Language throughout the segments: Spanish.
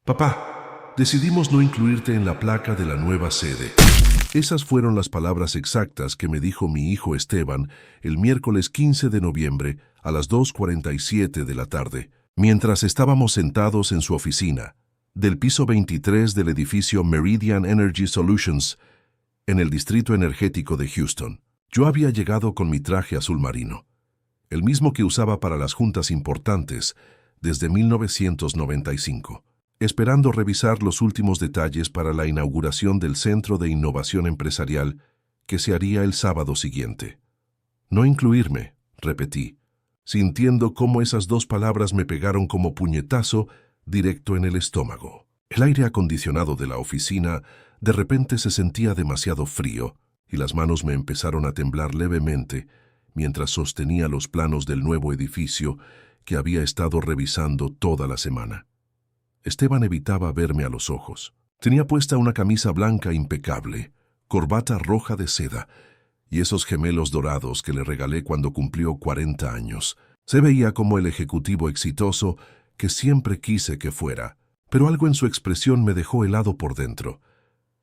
Papá, decidimos no incluirte en la placa de la nueva sede. Esas fueron las palabras exactas que me dijo mi hijo Esteban el miércoles 15 de noviembre a las 2:47 de la tarde, mientras estábamos sentados en su oficina, del piso 23 del edificio Meridian Energy Solutions, en el distrito energético de Houston. Yo había llegado con mi traje azul marino, el mismo que usaba para las juntas importantes desde 1995, esperando revisar los últimos detalles para la inauguración del Centro de Innovación Empresarial que se haría el sábado siguiente. No incluirme, repetí, sintiendo cómo esas dos palabras me pegaron como puñetazo directo en el estómago. El aire acondicionado de la oficina de repente se sentía demasiado frío y las manos me empezaron a temblar levemente mientras sostenía los planos del nuevo edificio que había estado revisando toda la semana. Esteban evitaba verme a los ojos. Tenía puesta una camisa blanca impecable, corbata roja de seda y esos gemelos dorados que le regalé cuando cumplió 40 años. Se veía como el ejecutivo exitoso que siempre quise que fuera, pero algo en su expresión me dejó helado por dentro.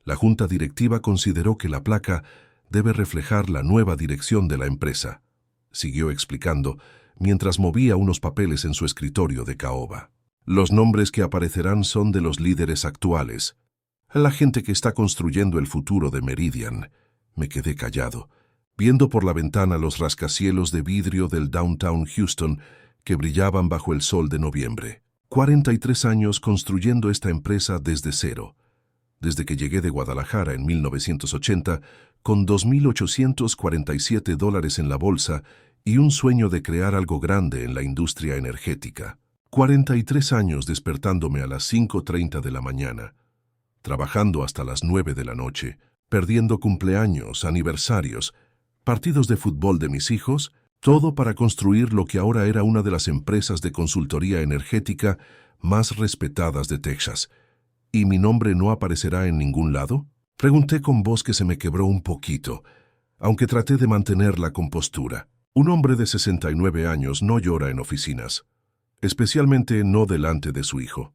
La junta directiva consideró que la placa debe reflejar la nueva dirección de la empresa, siguió explicando mientras movía unos papeles en su escritorio de caoba. Los nombres que aparecerán son de los líderes actuales, la gente que está construyendo el futuro de Meridian. Me quedé callado, viendo por la ventana los rascacielos de vidrio del downtown Houston que brillaban bajo el sol de noviembre. 43 años construyendo esta empresa desde cero, desde que llegué de Guadalajara en 1980 con $2,847 en la bolsa y un sueño de crear algo grande en la industria energética. 43 años despertándome a las 5:30 de la mañana, trabajando hasta las 9 de la noche, perdiendo cumpleaños, aniversarios, partidos de fútbol de mis hijos, todo para construir lo que ahora era una de las empresas de consultoría energética más respetadas de Texas. ¿Y mi nombre no aparecerá en ningún lado? Pregunté con voz que se me quebró un poquito, aunque traté de mantener la compostura. Un hombre de 69 años no llora en oficinas, especialmente no delante de su hijo.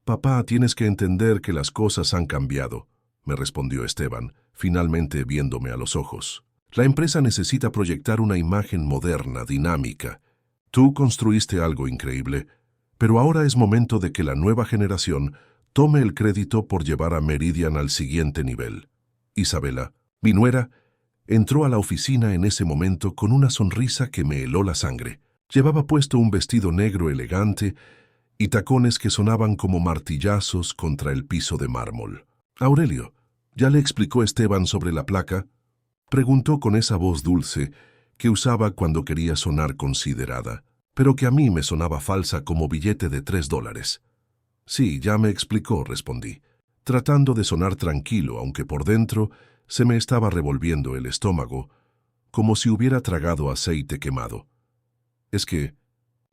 Papá, tienes que entender que las cosas han cambiado, me respondió Esteban, finalmente viéndome a los ojos. La empresa necesita proyectar una imagen moderna, dinámica. Tú construiste algo increíble, pero ahora es momento de que la nueva generación tome el crédito por llevar a Meridian al siguiente nivel. Isabela, mi nuera, entró a la oficina en ese momento con una sonrisa que me heló la sangre. Llevaba puesto un vestido negro elegante y tacones que sonaban como martillazos contra el piso de mármol. Aurelio, ¿ya le explicó Esteban sobre la placa? Preguntó con esa voz dulce que usaba cuando quería sonar considerada, pero que a mí me sonaba falsa como billete de $3. Sí, ya me explicó, respondí, tratando de sonar tranquilo, aunque por dentro se me estaba revolviendo el estómago, como si hubiera tragado aceite quemado. Es que,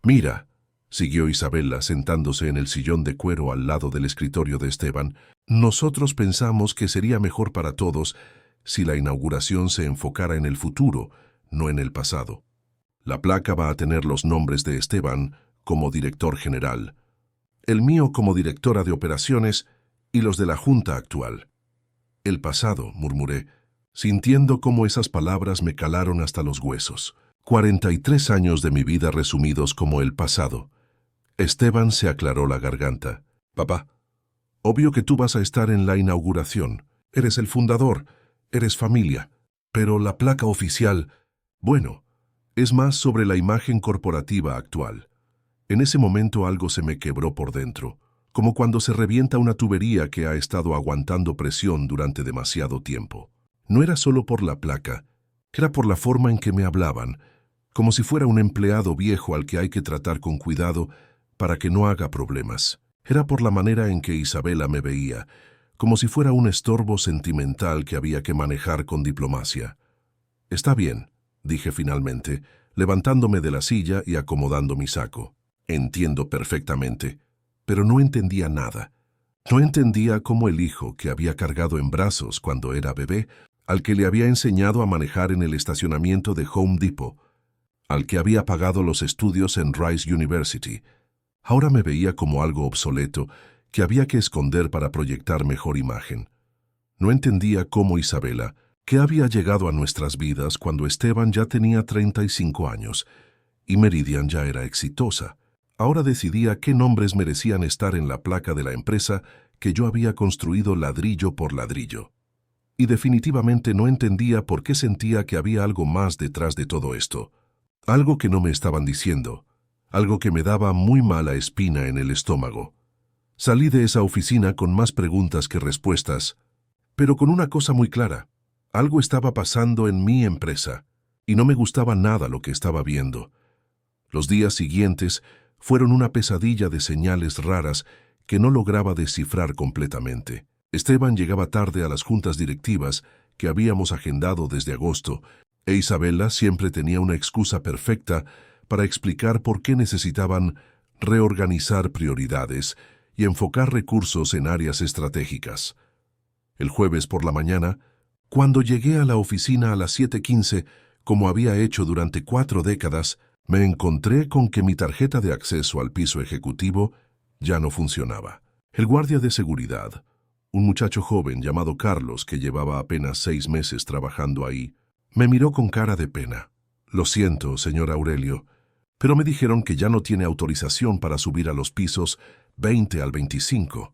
mira, siguió Isabela sentándose en el sillón de cuero al lado del escritorio de Esteban, nosotros pensamos que sería mejor para todos si la inauguración se enfocara en el futuro, no en el pasado. La placa va a tener los nombres de Esteban como director general, el mío como directora de operaciones y los de la junta actual. El pasado, murmuré, sintiendo cómo esas palabras me calaron hasta los huesos. 43 años de mi vida resumidos como el pasado. Esteban se aclaró la garganta. Papá, obvio que tú vas a estar en la inauguración. Eres el fundador, eres familia. Pero la placa oficial, bueno, es más sobre la imagen corporativa actual. En ese momento algo se me quebró por dentro, como cuando se revienta una tubería que ha estado aguantando presión durante demasiado tiempo. No era solo por la placa, era por la forma en que me hablaban, como si fuera un empleado viejo al que hay que tratar con cuidado para que no haga problemas. Era por la manera en que Isabela me veía, como si fuera un estorbo sentimental que había que manejar con diplomacia. Está bien, dije finalmente, levantándome de la silla y acomodando mi saco. Entiendo perfectamente, pero no entendía nada. No entendía cómo el hijo que había cargado en brazos cuando era bebé, al que le había enseñado a manejar en el estacionamiento de Home Depot, al que había pagado los estudios en Rice University, ahora me veía como algo obsoleto que había que esconder para proyectar mejor imagen. No entendía cómo Isabela, que había llegado a nuestras vidas cuando Esteban ya tenía 35 años y Meridian ya era exitosa, ahora decidía qué nombres merecían estar en la placa de la empresa que yo había construido ladrillo por ladrillo. Y definitivamente no entendía por qué sentía que había algo más detrás de todo esto. Algo que no me estaban diciendo, algo que me daba muy mala espina en el estómago. Salí de esa oficina con más preguntas que respuestas, pero con una cosa muy clara. Algo estaba pasando en mi empresa, y no me gustaba nada lo que estaba viendo. Los días siguientes fueron una pesadilla de señales raras que no lograba descifrar completamente. Esteban llegaba tarde a las juntas directivas que habíamos agendado desde agosto, e Isabela siempre tenía una excusa perfecta para explicar por qué necesitaban reorganizar prioridades y enfocar recursos en áreas estratégicas. El jueves por la mañana, cuando llegué a la oficina a las 7:15, como había hecho durante 4 décadas, me encontré con que mi tarjeta de acceso al piso ejecutivo ya no funcionaba. El guardia de seguridad, un muchacho joven llamado Carlos que llevaba apenas 6 meses trabajando ahí, me miró con cara de pena. «Lo siento, señor Aurelio, pero me dijeron que ya no tiene autorización para subir a los pisos 20 al 25»,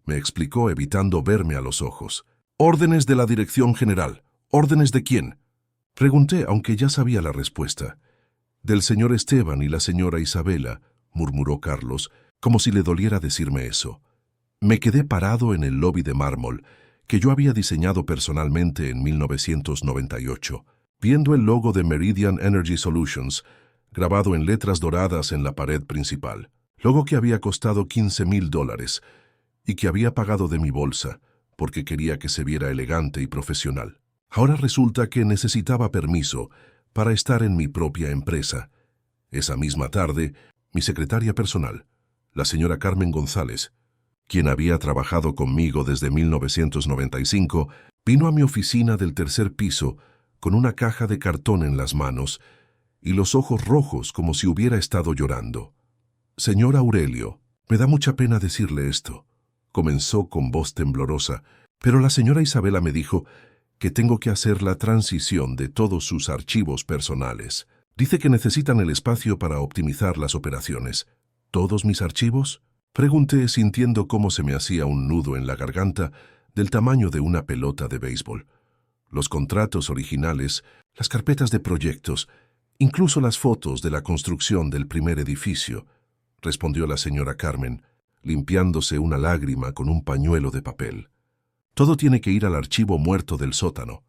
me explicó evitando verme a los ojos. «Órdenes de la dirección general». «¿Órdenes de quién?», pregunté, aunque ya sabía la respuesta. «Del señor Esteban y la señora Isabela», murmuró Carlos, como si le doliera decirme eso. Me quedé parado en el lobby de mármol, que yo había diseñado personalmente en 1998, viendo el logo de Meridian Energy Solutions, grabado en letras doradas en la pared principal. Logo que había costado $15,000 y que había pagado de mi bolsa, porque quería que se viera elegante y profesional. Ahora resulta que necesitaba permiso para estar en mi propia empresa. Esa misma tarde, mi secretaria personal, la señora Carmen González, quien había trabajado conmigo desde 1995, vino a mi oficina del tercer piso con una caja de cartón en las manos y los ojos rojos como si hubiera estado llorando. «Señor Aurelio, me da mucha pena decirle esto», comenzó con voz temblorosa, «pero la señora Isabela me dijo que tengo que hacer la transición de todos sus archivos personales. Dice que necesitan el espacio para optimizar las operaciones». «¿Todos mis archivos?», pregunté sintiendo cómo se me hacía un nudo en la garganta del tamaño de una pelota de béisbol. «Los contratos originales, las carpetas de proyectos, incluso las fotos de la construcción del primer edificio», respondió la señora Carmen, limpiándose una lágrima con un pañuelo de papel. «Todo tiene que ir al archivo muerto del sótano.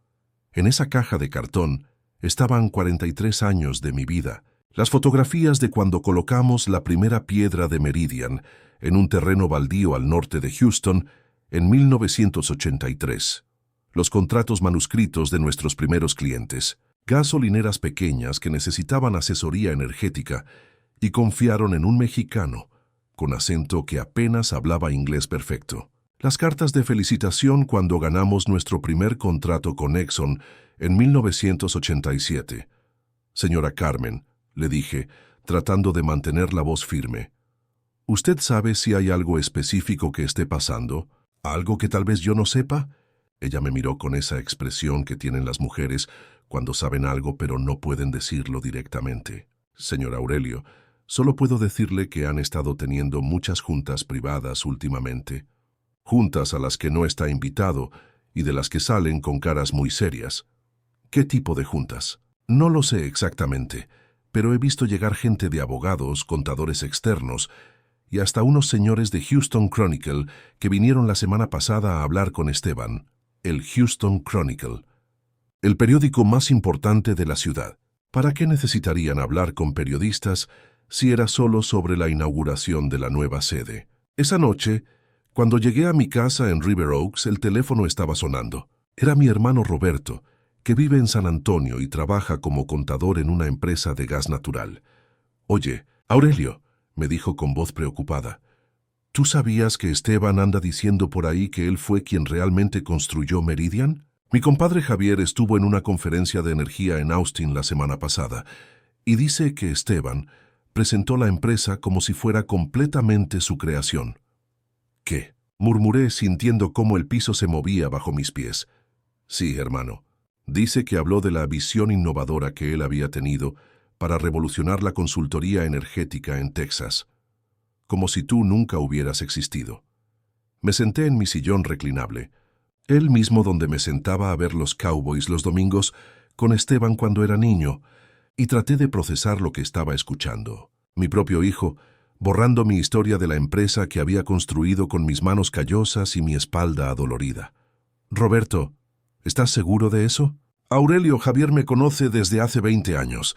En esa caja de cartón estaban 43 años de mi vida, las fotografías de cuando colocamos la primera piedra de Meridian en un terreno baldío al norte de Houston en 1983, los contratos manuscritos de nuestros primeros clientes, gasolineras pequeñas que necesitaban asesoría energética y confiaron en un mexicano con acento que apenas hablaba inglés perfecto. Las cartas de felicitación cuando ganamos nuestro primer contrato con Exxon en 1987. «Señora Carmen», le dije, tratando de mantener la voz firme, «¿usted sabe si hay algo específico que esté pasando? ¿Algo que tal vez yo no sepa?». Ella me miró con esa expresión que tienen las mujeres cuando saben algo pero no pueden decirlo directamente. «Señor Aurelio, solo puedo decirle que han estado teniendo muchas juntas privadas últimamente. Juntas a las que no está invitado y de las que salen con caras muy serias». «¿Qué tipo de juntas?». «No lo sé exactamente, pero he visto llegar gente de abogados, contadores externos y hasta unos señores de Houston Chronicle que vinieron la semana pasada a hablar con Esteban». El Houston Chronicle, el periódico más importante de la ciudad. ¿Para qué necesitarían hablar con periodistas si era solo sobre la inauguración de la nueva sede? Esa noche, cuando llegué a mi casa en River Oaks, el teléfono estaba sonando. Era mi hermano Roberto, que vive en San Antonio y trabaja como contador en una empresa de gas natural. «Oye, Aurelio», me dijo con voz preocupada, «¿tú sabías que Esteban anda diciendo por ahí que él fue quien realmente construyó Meridian? Mi compadre Javier estuvo en una conferencia de energía en Austin la semana pasada y dice que Esteban presentó la empresa como si fuera completamente su creación». ¿Qué? Murmuré sintiendo cómo el piso se movía bajo mis pies. Sí, hermano. Dice que habló de la visión innovadora que él había tenido para revolucionar la consultoría energética en Texas. Como si tú nunca hubieras existido. Me senté en mi sillón reclinable, el mismo donde me sentaba a ver los Cowboys los domingos con Esteban cuando era niño, y traté de procesar lo que estaba escuchando. Mi propio hijo, borrando mi historia de la empresa que había construido con mis manos callosas y mi espalda adolorida. Roberto, ¿estás seguro de eso? Aurelio Javier me conoce desde hace 20 años.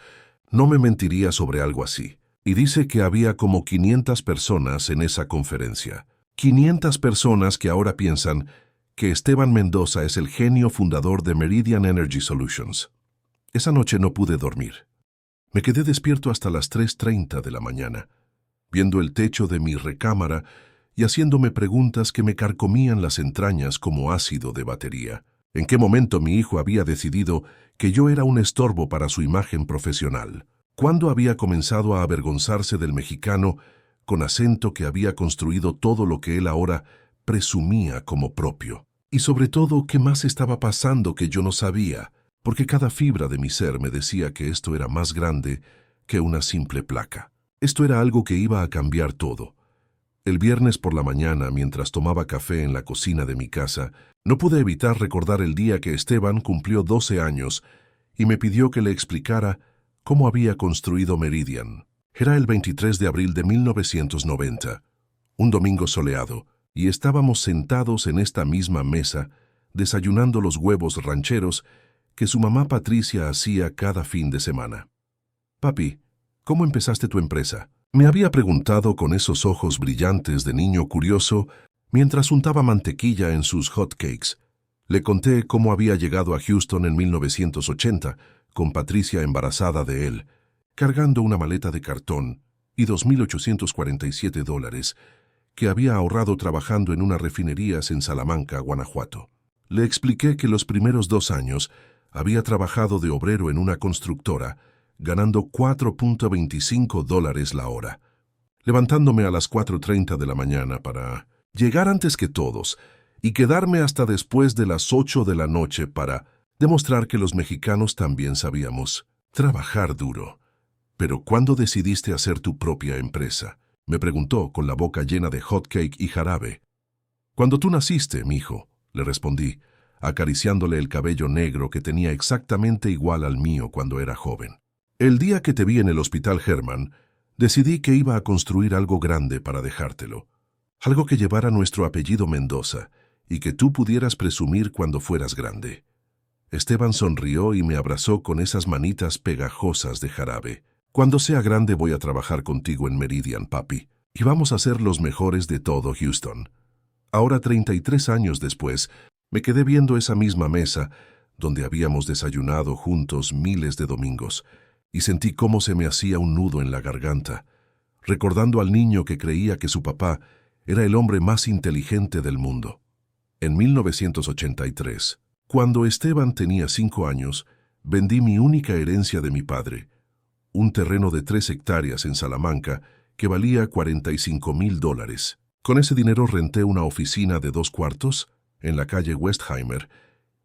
No me mentiría sobre algo así. Y dice que había como 500 personas en esa conferencia. 500 personas que ahora piensan que Esteban Mendoza es el genio fundador de Meridian Energy Solutions. Esa noche no pude dormir. Me quedé despierto hasta las 3:30 de la mañana, viendo el techo de mi recámara y haciéndome preguntas que me carcomían las entrañas como ácido de batería. ¿En qué momento mi hijo había decidido que yo era un estorbo para su imagen profesional? ¿Cuándo había comenzado a avergonzarse del mexicano con acento que había construido todo lo que él ahora presumía como propio? Y sobre todo, ¿qué más estaba pasando que yo no sabía? Porque cada fibra de mi ser me decía que esto era más grande que una simple placa. Esto era algo que iba a cambiar todo. El viernes por la mañana, mientras tomaba café en la cocina de mi casa, no pude evitar recordar el día que Esteban cumplió 12 años y me pidió que le explicara cómo había construido Meridian. Era el 23 de abril de 1990, un domingo soleado, y estábamos sentados en esta misma mesa, desayunando los huevos rancheros que su mamá Patricia hacía cada fin de semana. Papi, ¿cómo empezaste tu empresa? Me había preguntado con esos ojos brillantes de niño curioso mientras untaba mantequilla en sus hot cakes. Le conté cómo había llegado a Houston en 1980, con Patricia embarazada de él, cargando una maleta de cartón y $2,847 que había ahorrado trabajando en unas refinerías en Salamanca, Guanajuato. Le expliqué que los primeros 2 años había trabajado de obrero en una constructora, ganando $4.25 la hora, levantándome a las 4:30 de la mañana para llegar antes que todos y quedarme hasta después de las 8 de la noche para demostrar que los mexicanos también sabíamos trabajar duro. «¿Pero cuándo decidiste hacer tu propia empresa?», me preguntó con la boca llena de hot cake y jarabe. «Cuando tú naciste, mijo», le respondí, acariciándole el cabello negro que tenía exactamente igual al mío cuando era joven. «El día que te vi en el Hospital Herman, decidí que iba a construir algo grande para dejártelo, algo que llevara nuestro apellido Mendoza y que tú pudieras presumir cuando fueras grande». Esteban sonrió y me abrazó con esas manitas pegajosas de jarabe. «Cuando sea grande voy a trabajar contigo en Meridian, papi, y vamos a ser los mejores de todo Houston». Ahora, 33 años después, me quedé viendo esa misma mesa donde habíamos desayunado juntos miles de domingos y sentí cómo se me hacía un nudo en la garganta, recordando al niño que creía que su papá era el hombre más inteligente del mundo. En 1983, cuando Esteban tenía 5 años, vendí mi única herencia de mi padre, un terreno de 3 hectáreas en Salamanca que valía $45,000. Con ese dinero renté una oficina de 2 cuartos en la calle Westheimer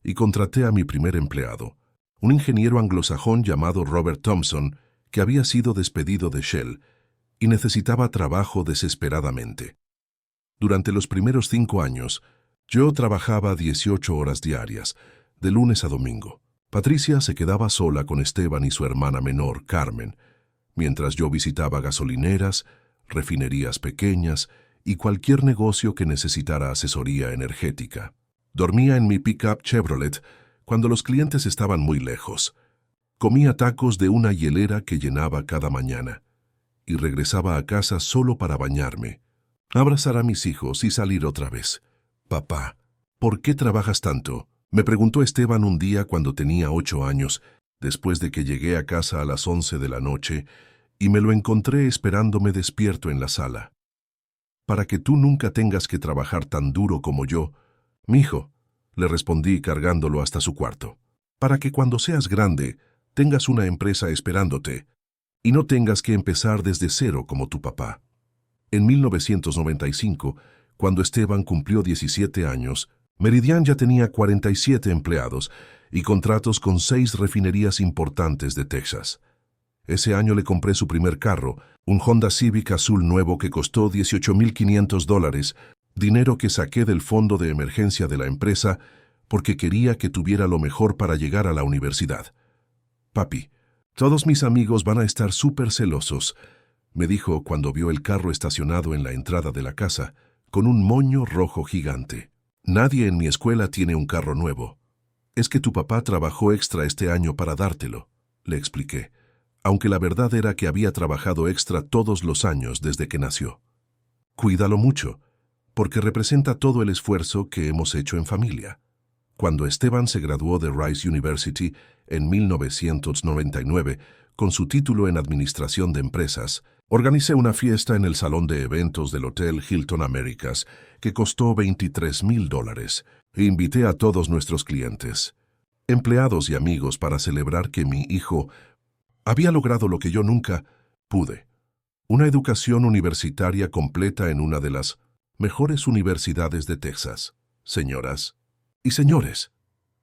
y contraté a mi primer empleado, un ingeniero anglosajón llamado Robert Thompson, que había sido despedido de Shell y necesitaba trabajo desesperadamente. Durante los primeros 5 años, yo trabajaba 18 horas diarias, de lunes a domingo. Patricia se quedaba sola con Esteban y su hermana menor, Carmen, mientras yo visitaba gasolineras, refinerías pequeñas y cualquier negocio que necesitara asesoría energética. Dormía en mi pick-up Chevrolet cuando los clientes estaban muy lejos. Comía tacos de una hielera que llenaba cada mañana y regresaba a casa solo para bañarme, abrazar a mis hijos y salir otra vez. «Papá, ¿por qué trabajas tanto?», me preguntó Esteban un día cuando tenía 8 años, después de que llegué a casa a las 11 de la noche y me lo encontré esperándome despierto en la sala. «Para que tú nunca tengas que trabajar tan duro como yo, mijo», le respondí cargándolo hasta su cuarto. «Para que cuando seas grande tengas una empresa esperándote y no tengas que empezar desde cero como tu papá». En 1995, Cuando Esteban cumplió 17 años, Meridian ya tenía 47 empleados y contratos con 6 refinerías importantes de Texas. Ese año le compré su primer carro, un Honda Civic azul nuevo que costó $18,500, dinero que saqué del fondo de emergencia de la empresa porque quería que tuviera lo mejor para llegar a la universidad. «Papi, todos mis amigos van a estar súper celosos», me dijo cuando vio el carro estacionado en la entrada de la casa, con un moño rojo gigante. «Nadie en mi escuela tiene un carro nuevo. Es que tu papá trabajó extra este año para dártelo», le expliqué, aunque la verdad era que había trabajado extra todos los años desde que nació. «Cuídalo mucho, porque representa todo el esfuerzo que hemos hecho en familia». Cuando Esteban se graduó de Rice University en 1999, con su título en Administración de Empresas, organicé una fiesta en el salón de eventos del Hotel Hilton Americas que costó $23,000 e invité a todos nuestros clientes, empleados y amigos para celebrar que mi hijo había logrado lo que yo nunca pude: una educación universitaria completa en una de las mejores universidades de Texas. «Señoras y señores»,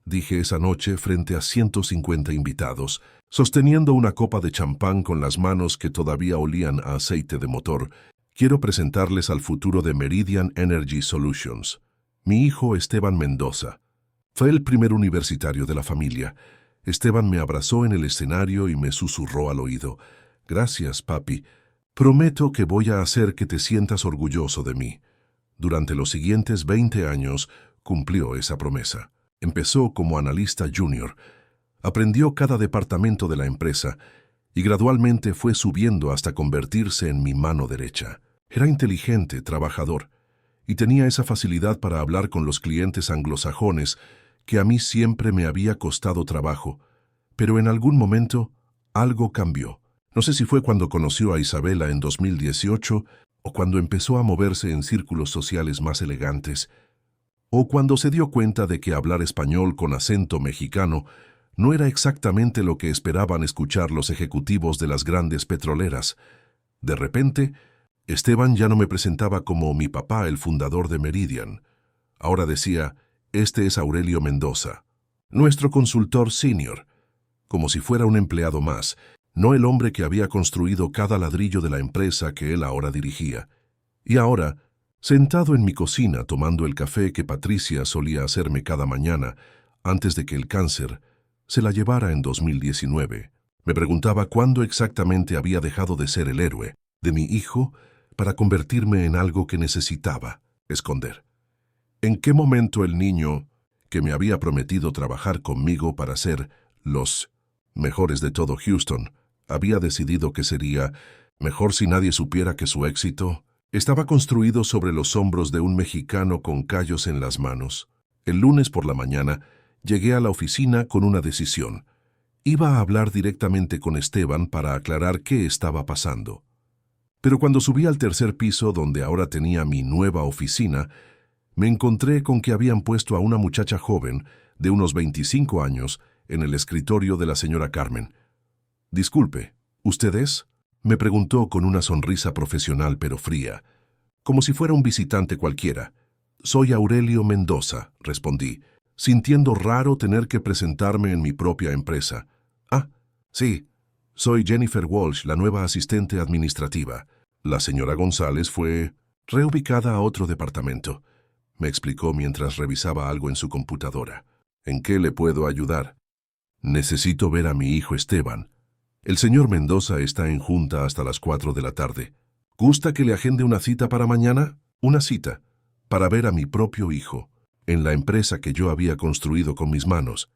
dije esa noche frente a 150 invitados, sosteniendo una copa de champán con las manos que todavía olían a aceite de motor, «quiero presentarles al futuro de Meridian Energy Solutions. Mi hijo Esteban Mendoza». Fue el primer universitario de la familia. Esteban me abrazó en el escenario y me susurró al oído: «Gracias, papi. Prometo que voy a hacer que te sientas orgulloso de mí». Durante los siguientes 20 años cumplió esa promesa. Empezó como analista junior, aprendió cada departamento de la empresa y gradualmente fue subiendo hasta convertirse en mi mano derecha. Era inteligente, trabajador, y tenía esa facilidad para hablar con los clientes anglosajones que a mí siempre me había costado trabajo, pero en algún momento algo cambió. No sé si fue cuando conoció a Isabela en 2018 o cuando empezó a moverse en círculos sociales más elegantes, o cuando se dio cuenta de que hablar español con acento mexicano no era exactamente lo que esperaban escuchar los ejecutivos de las grandes petroleras. De repente, Esteban ya no me presentaba como mi papá, el fundador de Meridian. Ahora decía: «Este es Aurelio Mendoza, nuestro consultor senior», como si fuera un empleado más, no el hombre que había construido cada ladrillo de la empresa que él ahora dirigía. Y ahora, sentado en mi cocina tomando el café que Patricia solía hacerme cada mañana, antes de que el cáncer se la llevara en 2019, me preguntaba cuándo exactamente había dejado de ser el héroe de mi hijo para convertirme en algo que necesitaba esconder. ¿En qué momento el niño que me había prometido trabajar conmigo para ser los mejores de todo Houston había decidido que sería mejor si nadie supiera que su éxito estaba construido sobre los hombros de un mexicano con callos en las manos? El lunes por la mañana llegué a la oficina con una decisión. Iba a hablar directamente con Esteban para aclarar qué estaba pasando. Pero cuando subí al tercer piso, donde ahora tenía mi nueva oficina, me encontré con que habían puesto a una muchacha joven, de unos 25 años, en el escritorio de la señora Carmen. «Disculpe, ¿usted es?», me preguntó con una sonrisa profesional pero fría, como si fuera un visitante cualquiera. «Soy Aurelio Mendoza», respondí, sintiendo raro tener que presentarme en mi propia empresa. «Ah, sí, soy Jennifer Walsh, la nueva asistente administrativa. La señora González fue reubicada a otro departamento», me explicó mientras revisaba algo en su computadora. «¿En qué le puedo ayudar?» «Necesito ver a mi hijo Esteban. El señor Mendoza está en junta hasta las 4 de la tarde. ¿Gusta que le agende una cita para mañana?» «Una cita para ver a mi propio hijo, en la empresa que yo había construido con mis manos».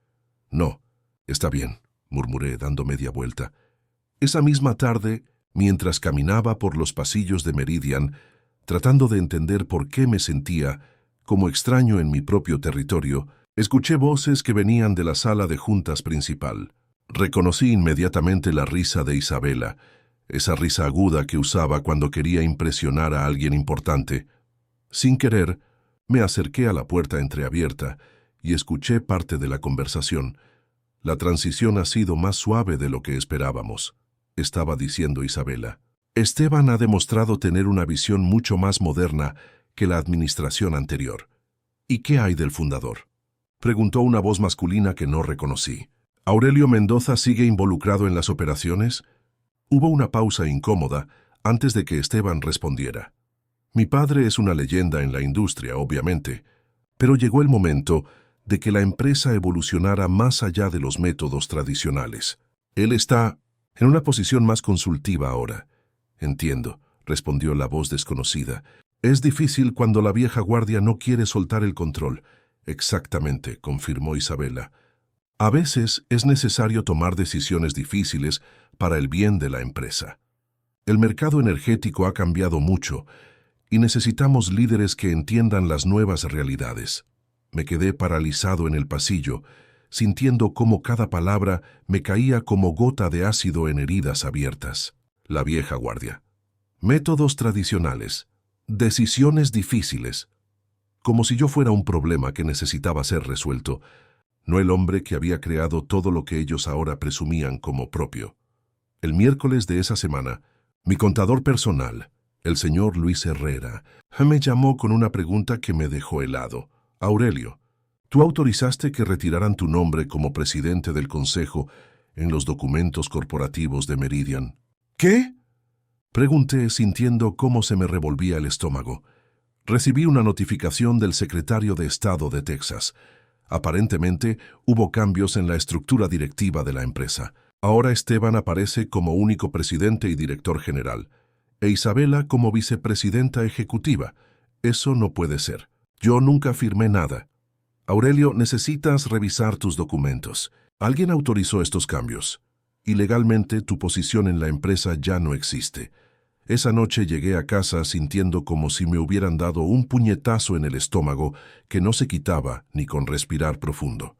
«No, está bien», murmuré dando media vuelta. Esa misma tarde, mientras caminaba por los pasillos de Meridian, tratando de entender por qué me sentía como extraño en mi propio territorio, escuché voces que venían de la sala de juntas principal. Reconocí inmediatamente la risa de Isabela, esa risa aguda que usaba cuando quería impresionar a alguien importante. Sin querer, me acerqué a la puerta entreabierta y escuché parte de la conversación. «La transición ha sido más suave de lo que esperábamos», estaba diciendo Isabela. «Esteban ha demostrado tener una visión mucho más moderna que la administración anterior. ¿Y qué hay del fundador?, preguntó una voz masculina que no reconocí. ¿Aurelio Mendoza sigue involucrado en las operaciones? Hubo una pausa incómoda antes de que Esteban respondiera. Mi padre es una leyenda en la industria, obviamente, pero llegó el momento de que la empresa evolucionara más allá de los métodos tradicionales. Él está en una posición más consultiva ahora. Entiendo, respondió la voz desconocida. Es difícil cuando la vieja guardia no quiere soltar el control. Exactamente, confirmó Isabela. A veces es necesario tomar decisiones difíciles para el bien de la empresa. El mercado energético ha cambiado mucho y necesitamos líderes que entiendan las nuevas realidades. Me quedé paralizado en el pasillo, sintiendo cómo cada palabra me caía como gota de ácido en heridas abiertas. La vieja guardia. Métodos tradicionales. Decisiones difíciles. Como si yo fuera un problema que necesitaba ser resuelto, no el hombre que había creado todo lo que ellos ahora presumían como propio. El miércoles de esa semana, mi contador personal, el señor Luis Herrera, me llamó con una pregunta que me dejó helado. Aurelio, ¿tú autorizaste que retiraran tu nombre como presidente del consejo en los documentos corporativos de Meridian? ¿Qué?, pregunté sintiendo cómo se me revolvía el estómago. Recibí una notificación del secretario de Estado de Texas. Aparentemente, hubo cambios en la estructura directiva de la empresa. Ahora Esteban aparece como único presidente y director general, e Isabela como vicepresidenta ejecutiva. Eso no puede ser. Yo nunca firmé nada. Aurelio, necesitas revisar tus documentos. Alguien autorizó estos cambios. Y legalmente tu posición en la empresa ya no existe. Esa noche llegué a casa sintiendo como si me hubieran dado un puñetazo en el estómago que no se quitaba ni con respirar profundo.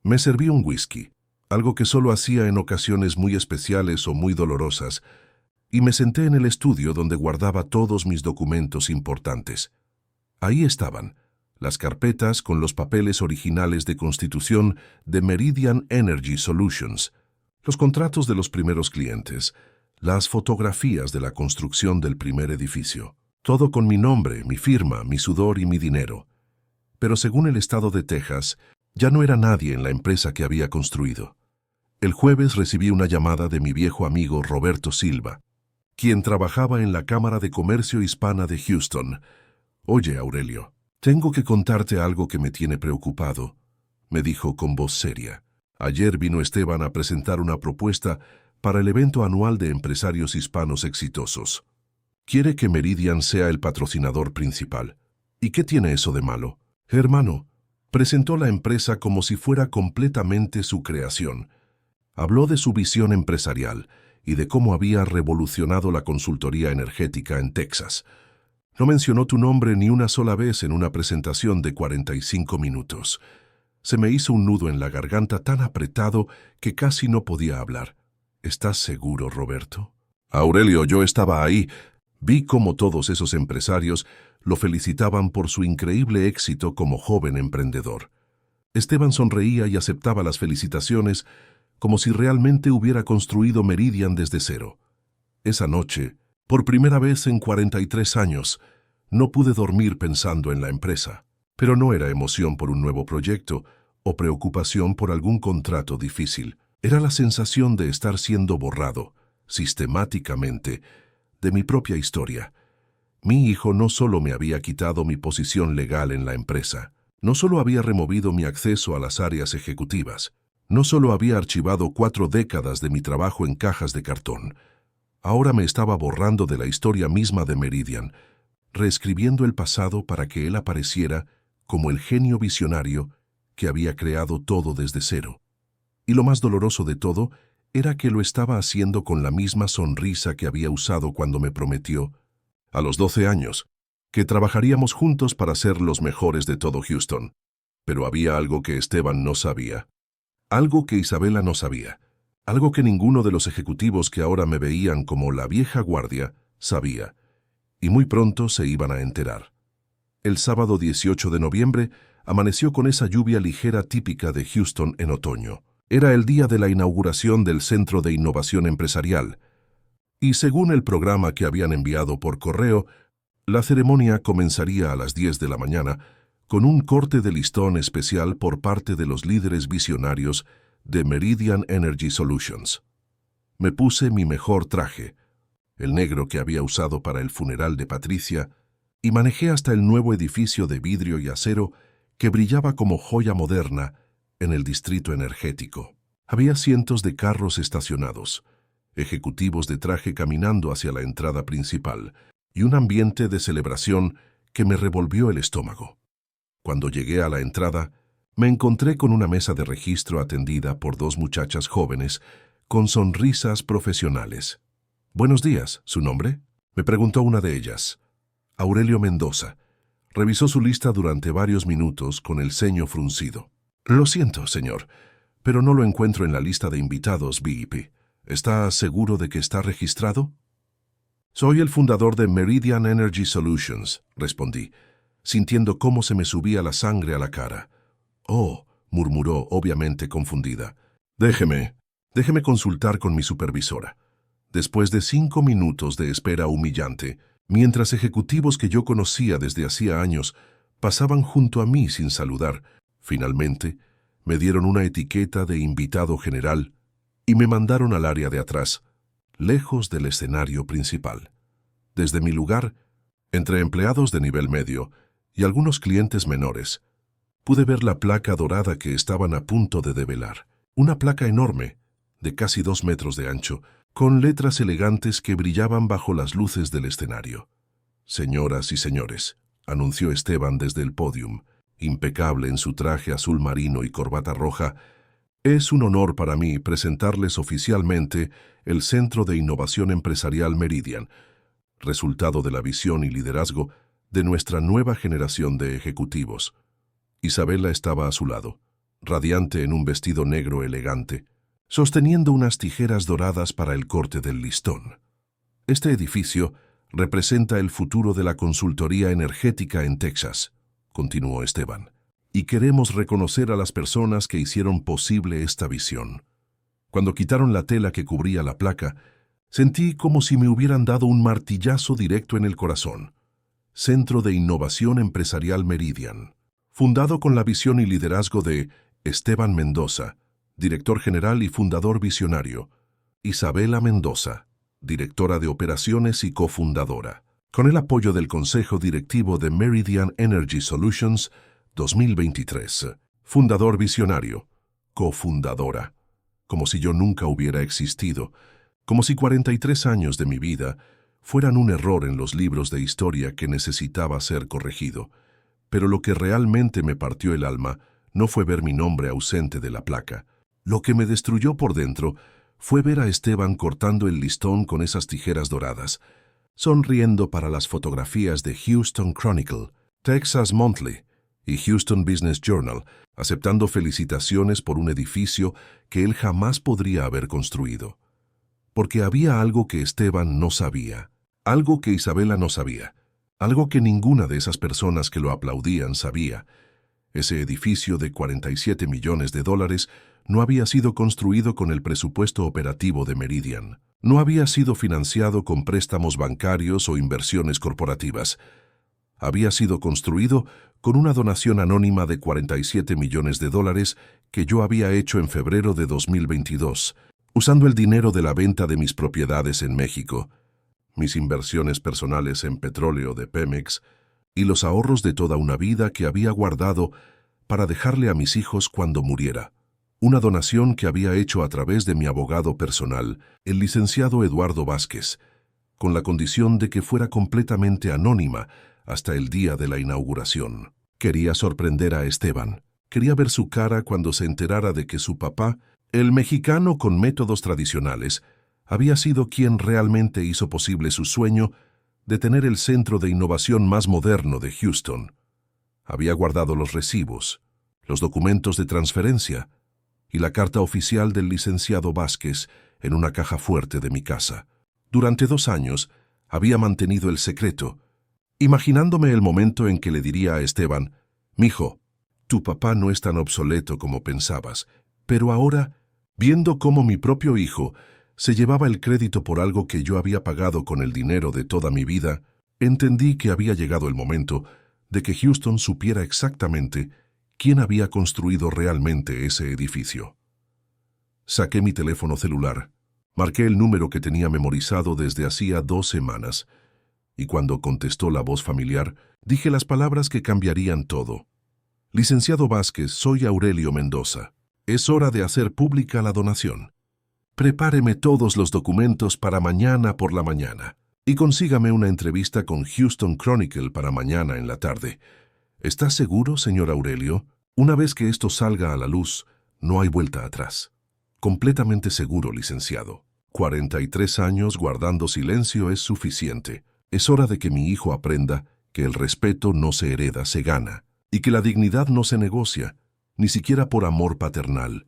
Me serví un whisky, algo que solo hacía en ocasiones muy especiales o muy dolorosas, y me senté en el estudio donde guardaba todos mis documentos importantes. Ahí estaban, las carpetas con los papeles originales de constitución de Meridian Energy Solutions, los contratos de los primeros clientes, las fotografías de la construcción del primer edificio. Todo con mi nombre, mi firma, mi sudor y mi dinero. Pero según el estado de Texas, ya no era nadie en la empresa que había construido. El jueves recibí una llamada de mi viejo amigo Roberto Silva, quien trabajaba en la Cámara de Comercio Hispana de Houston. Oye, Aurelio, tengo que contarte algo que me tiene preocupado, me dijo con voz seria. Ayer vino Esteban a presentar una propuesta para el evento anual de empresarios hispanos exitosos. Quiere que Meridian sea el patrocinador principal. ¿Y qué tiene eso de malo? Hermano, presentó la empresa como si fuera completamente su creación. Habló de su visión empresarial y de cómo había revolucionado la consultoría energética en Texas. No mencionó tu nombre ni una sola vez en una presentación de 45 minutos. Se me hizo un nudo en la garganta tan apretado que casi no podía hablar. ¿Estás seguro, Roberto? Aurelio, yo estaba ahí. Vi cómo todos esos empresarios lo felicitaban por su increíble éxito como joven emprendedor. Esteban sonreía y aceptaba las felicitaciones como si realmente hubiera construido Meridian desde cero. Esa noche, por primera vez en 43 años, no pude dormir pensando en la empresa. Pero no era emoción por un nuevo proyecto o preocupación por algún contrato difícil. Era la sensación de estar siendo borrado, sistemáticamente, de mi propia historia. Mi hijo no solo me había quitado mi posición legal en la empresa, no solo había removido mi acceso a las áreas ejecutivas, no solo había archivado 4 décadas de mi trabajo en cajas de cartón, ahora me estaba borrando de la historia misma de Meridian, reescribiendo el pasado para que él apareciera como el genio visionario que había creado todo desde cero. Y lo más doloroso de todo era que lo estaba haciendo con la misma sonrisa que había usado cuando me prometió, a los 12 años, que trabajaríamos juntos para ser los mejores de todo Houston. Pero había algo que Esteban no sabía, algo que Isabela no sabía, algo que ninguno de los ejecutivos que ahora me veían como la vieja guardia sabía, y muy pronto se iban a enterar. El sábado 18 de noviembre amaneció con esa lluvia ligera típica de Houston en otoño. Era el día de la inauguración del Centro de Innovación Empresarial, y según el programa que habían enviado por correo, La ceremonia comenzaría a las 10 de la mañana con un corte de listón especial por parte de los líderes visionarios de Meridian Energy Solutions. Me puse mi mejor traje, el negro que había usado para el funeral de Patricia, y manejé hasta el nuevo edificio de vidrio y acero que brillaba como joya moderna en el distrito energético. Había cientos de carros estacionados, ejecutivos de traje caminando hacia la entrada principal, y un ambiente de celebración que me revolvió el estómago. Cuando llegué a la entrada, me encontré con una mesa de registro atendida por dos muchachas jóvenes con sonrisas profesionales. «Buenos días, ¿su nombre?», me preguntó una de ellas. «Aurelio Mendoza». Revisó su lista durante varios minutos con el ceño fruncido. «Lo siento, señor, pero no lo encuentro en la lista de invitados VIP. ¿Está seguro de que está registrado?». «Soy el fundador de Meridian Energy Solutions», respondí, sintiendo cómo se me subía la sangre a la cara. «Oh», murmuró, obviamente confundida. Déjeme consultar con mi supervisora». Después de 5 minutos de espera humillante, mientras ejecutivos que yo conocía desde hacía años pasaban junto a mí sin saludar, finalmente me dieron una etiqueta de invitado general y me mandaron al área de atrás, lejos del escenario principal. Desde mi lugar, entre empleados de nivel medio y algunos clientes menores, pude ver la placa dorada que estaban a punto de develar. Una placa enorme, de casi 2 metros de ancho, con letras elegantes que brillaban bajo las luces del escenario. «Señoras y señores», anunció Esteban desde el pódium, impecable en su traje azul marino y corbata roja, «es un honor para mí presentarles oficialmente el Centro de Innovación Empresarial Meridian, resultado de la visión y liderazgo de nuestra nueva generación de ejecutivos». Isabela estaba a su lado, radiante en un vestido negro elegante, sosteniendo unas tijeras doradas para el corte del listón. «Este edificio representa el futuro de la consultoría energética en Texas», continuó Esteban, «y queremos reconocer a las personas que hicieron posible esta visión». Cuando quitaron la tela que cubría la placa, sentí como si me hubieran dado un martillazo directo en el corazón. Centro de Innovación Empresarial Meridian, fundado con la visión y liderazgo de Esteban Mendoza, director general y fundador visionario; Isabela Mendoza, directora de operaciones y cofundadora, con el apoyo del Consejo Directivo de Meridian Energy Solutions 2023, fundador visionario, cofundadora. Como si yo nunca hubiera existido, como si 43 años de mi vida fueran un error en los libros de historia que necesitaba ser corregido. Pero lo que realmente me partió el alma no fue ver mi nombre ausente de la placa. Lo que me destruyó por dentro fue ver a Esteban cortando el listón con esas tijeras doradas, sonriendo para las fotografías de Houston Chronicle, Texas Monthly y Houston Business Journal, aceptando felicitaciones por un edificio que él jamás podría haber construido. Porque había algo que Esteban no sabía, algo que Isabela no sabía, algo que ninguna de esas personas que lo aplaudían sabía. Ese edificio de $47 millones no había sido construido con el presupuesto operativo de Meridian. No había sido financiado con préstamos bancarios o inversiones corporativas. Había sido construido con una donación anónima de $47 millones que yo había hecho en febrero de 2022, usando el dinero de la venta de mis propiedades en México, mis inversiones personales en petróleo de Pemex y los ahorros de toda una vida que había guardado para dejarle a mis hijos cuando muriera. Una donación que había hecho a través de mi abogado personal, el licenciado Eduardo Vázquez, con la condición de que fuera completamente anónima hasta el día de la inauguración. Quería sorprender a Esteban. Quería ver su cara cuando se enterara de que su papá, el mexicano con métodos tradicionales, había sido quien realmente hizo posible su sueño de tener el centro de innovación más moderno de Houston. Había guardado los recibos, los documentos de transferencia y la carta oficial del licenciado Vázquez en una caja fuerte de mi casa. Durante 2 años había mantenido el secreto, imaginándome el momento en que le diría a Esteban: «Mijo, tu papá no es tan obsoleto como pensabas», pero ahora, viendo cómo mi propio hijo se llevaba el crédito por algo que yo había pagado con el dinero de toda mi vida, Entendí que había llegado el momento de que Houston supiera exactamente quién había construido realmente ese edificio. Saqué mi teléfono celular, marqué el número que tenía memorizado desde hacía 2 semanas, y cuando contestó la voz familiar, dije las palabras que cambiarían todo. Licenciado Vázquez, soy Aurelio Mendoza. Es hora de hacer pública la donación. Prepáreme todos los documentos para mañana por la mañana y consígame una entrevista con Houston Chronicle para mañana en la tarde. ¿Está seguro, señor Aurelio? Una vez que esto salga a la luz, no hay vuelta atrás. Completamente seguro, licenciado. 43 años guardando silencio es suficiente. Es hora de que mi hijo aprenda que el respeto no se hereda, se gana, y que la dignidad no se negocia, ni siquiera por amor paternal.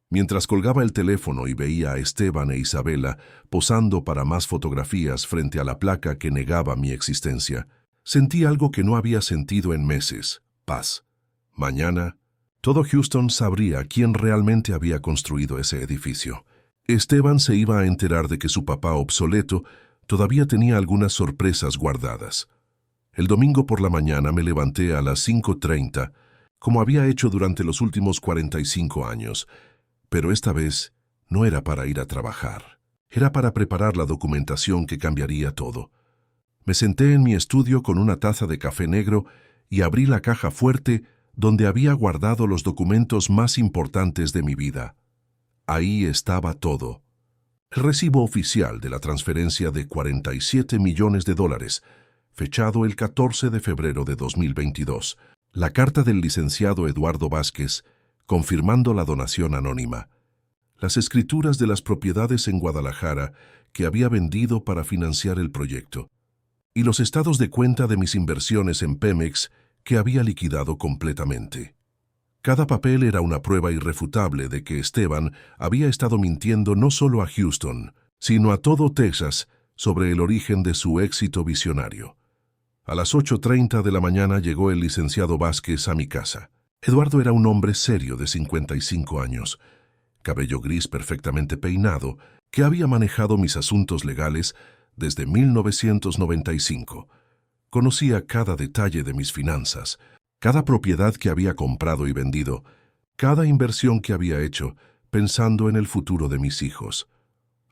Mientras colgaba el teléfono y veía a Esteban e Isabela posando para más fotografías frente a la placa que negaba mi existencia, sentí algo que no había sentido en meses: paz. Mañana, todo Houston sabría quién realmente había construido ese edificio. Esteban se iba a enterar de que su papá obsoleto todavía tenía algunas sorpresas guardadas. El domingo por la mañana me levanté a las 5:30, como había hecho durante los últimos 45 años, pero esta vez no era para ir a trabajar. Era para preparar la documentación que cambiaría todo. Me senté en mi estudio con una taza de café negro y abrí la caja fuerte donde había guardado los documentos más importantes de mi vida. Ahí estaba todo. El recibo oficial de la transferencia de $47 millones, fechado el 14 de febrero de 2022, la carta del licenciado Eduardo Vázquez, confirmando la donación anónima, las escrituras de las propiedades en Guadalajara que había vendido para financiar el proyecto, y los estados de cuenta de mis inversiones en Pemex que había liquidado completamente. Cada papel era una prueba irrefutable de que Esteban había estado mintiendo no solo a Houston, sino a todo Texas sobre el origen de su éxito visionario. A las 8:30 de la mañana llegó el licenciado Vázquez a mi casa. Eduardo era un hombre serio de 55 años, cabello gris perfectamente peinado, que había manejado mis asuntos legales desde 1995. Conocía cada detalle de mis finanzas, cada propiedad que había comprado y vendido, cada inversión que había hecho, pensando en el futuro de mis hijos.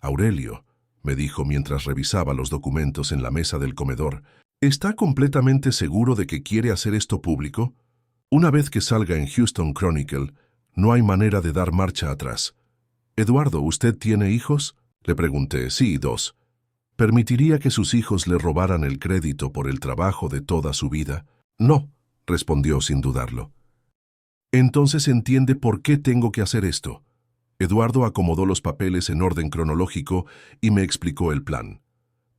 Aurelio, me dijo mientras revisaba los documentos en la mesa del comedor, ¿está completamente seguro de que quiere hacer esto público? Una vez que salga en Houston Chronicle, no hay manera de dar marcha atrás. Eduardo, ¿usted tiene hijos? Le pregunté. Sí, 2. ¿Permitiría que sus hijos le robaran el crédito por el trabajo de toda su vida? No, respondió sin dudarlo. Entonces entiende por qué tengo que hacer esto. Eduardo acomodó los papeles en orden cronológico y me explicó el plan.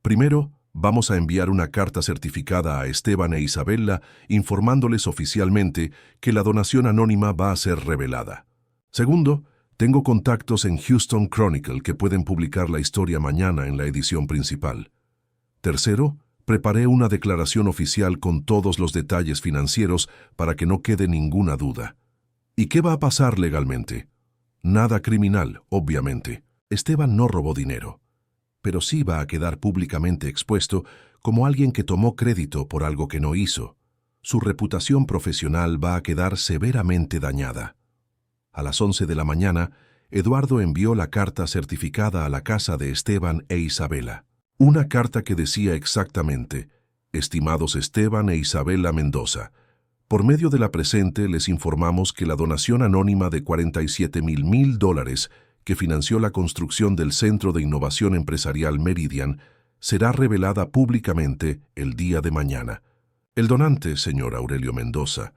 Primero, vamos a enviar una carta certificada a Esteban e Isabela informándoles oficialmente que la donación anónima va a ser revelada. Segundo, tengo contactos en Houston Chronicle que pueden publicar la historia mañana en la edición principal. Tercero, preparé una declaración oficial con todos los detalles financieros para que no quede ninguna duda. ¿Y qué va a pasar legalmente? Nada criminal, obviamente. Esteban no robó dinero, pero sí va a quedar públicamente expuesto como alguien que tomó crédito por algo que no hizo. Su reputación profesional va a quedar severamente dañada. A las 11 de la mañana, Eduardo envió la carta certificada a la casa de Esteban e Isabela. Una carta que decía exactamente: estimados Esteban e Isabela Mendoza, por medio de la presente les informamos que la donación anónima de $47,000 que financió la construcción del Centro de Innovación Empresarial Meridian será revelada públicamente el día de mañana. El donante, señor Aurelio Mendoza,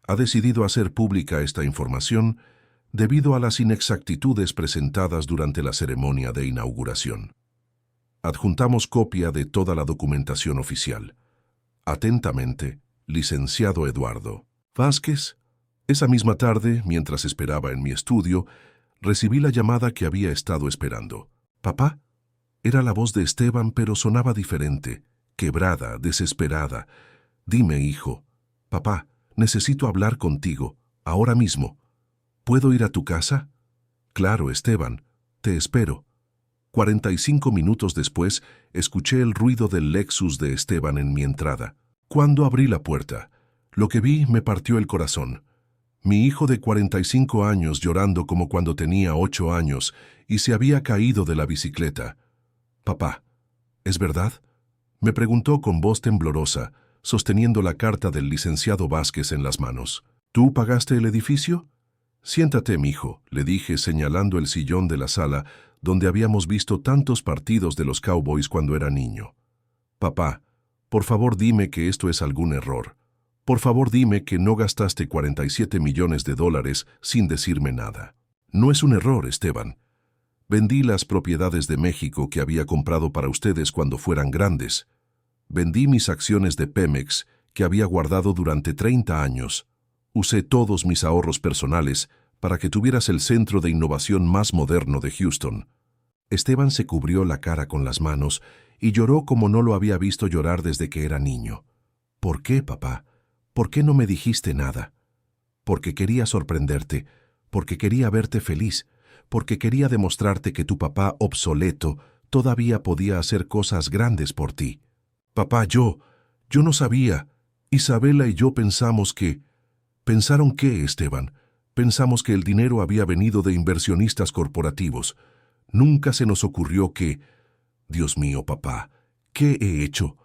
ha decidido hacer pública esta información debido a las inexactitudes presentadas durante la ceremonia de inauguración. Adjuntamos copia de toda la documentación oficial. Atentamente, licenciado Eduardo Vázquez. Esa misma tarde, mientras esperaba en mi estudio, recibí la llamada que había estado esperando. ¿Papá? Era la voz de Esteban, pero sonaba diferente, quebrada, desesperada. Dime, hijo. Papá, necesito hablar contigo, ahora mismo. ¿Puedo ir a tu casa? Claro, Esteban. Te espero. 45 minutos después, escuché el ruido del Lexus de Esteban en mi entrada. Cuando abrí la puerta, lo que vi me partió el corazón. Mi hijo de 45 años llorando como cuando tenía 8 años y se había caído de la bicicleta. «Papá, ¿es verdad?», me preguntó con voz temblorosa, sosteniendo la carta del licenciado Vázquez en las manos. «¿Tú pagaste el edificio?». «Siéntate, mijo», le dije señalando el sillón de la sala donde habíamos visto tantos partidos de los Cowboys cuando era niño. «Papá, por favor dime que esto es algún error. Por favor dime que no gastaste $47 millones sin decirme nada». «No es un error, Esteban. Vendí las propiedades de México que había comprado para ustedes cuando fueran grandes. Vendí mis acciones de Pemex que había guardado durante 30 años. Usé todos mis ahorros personales para que tuvieras el centro de innovación más moderno de Houston». Esteban se cubrió la cara con las manos y lloró como no lo había visto llorar desde que era niño. «¿Por qué, papá? ¿Por qué no me dijiste nada?». «Porque quería sorprenderte, porque quería verte feliz, porque quería demostrarte que tu papá obsoleto todavía podía hacer cosas grandes por ti». «Papá, yo no sabía. Isabela y yo pensamos que...». «¿Pensaron qué, Esteban?». «Pensamos que el dinero había venido de inversionistas corporativos. Nunca se nos ocurrió que...». «Dios mío, papá, ¿qué he hecho?».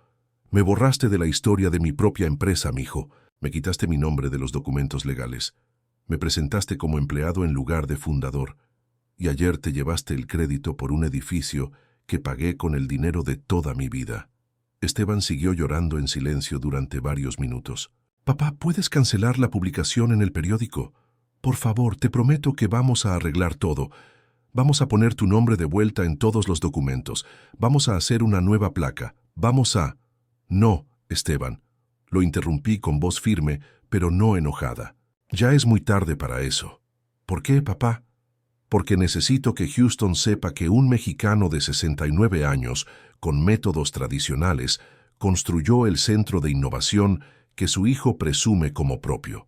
«Me borraste de la historia de mi propia empresa, mijo. Me quitaste mi nombre de los documentos legales. Me presentaste como empleado en lugar de fundador. Y ayer te llevaste el crédito por un edificio que pagué con el dinero de toda mi vida». Esteban siguió llorando en silencio durante varios minutos. «Papá, ¿puedes cancelar la publicación en el periódico? Por favor, te prometo que vamos a arreglar todo. Vamos a poner tu nombre de vuelta en todos los documentos. Vamos a hacer una nueva placa. Vamos a...». «No, Esteban», lo interrumpí con voz firme, pero no enojada. «Ya es muy tarde para eso». «¿Por qué, papá?». «Porque necesito que Houston sepa que un mexicano de 69 años, con métodos tradicionales, construyó el centro de innovación que su hijo presume como propio.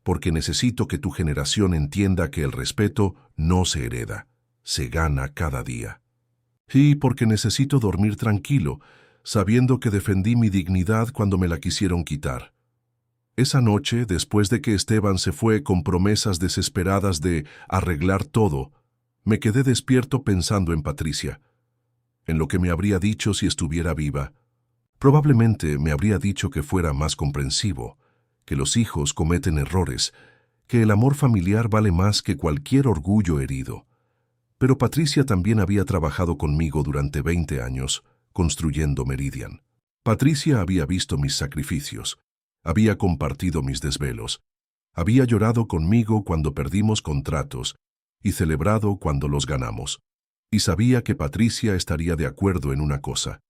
Porque necesito que tu generación entienda que el respeto no se hereda, se gana cada día. Y porque necesito dormir tranquilo, sabiendo que defendí mi dignidad cuando me la quisieron quitar». Esa noche, después de que Esteban se fue con promesas desesperadas de arreglar todo, me quedé despierto pensando en Patricia, en lo que me habría dicho si estuviera viva. Probablemente me habría dicho que fuera más comprensivo, que los hijos cometen errores, que el amor familiar vale más que cualquier orgullo herido. Pero Patricia también había trabajado conmigo durante 20 años, construyendo Meridian. Patricia había visto mis sacrificios, había compartido mis desvelos, había llorado conmigo cuando perdimos contratos y celebrado cuando los ganamos. Y sabía que Patricia estaría de acuerdo en una cosa.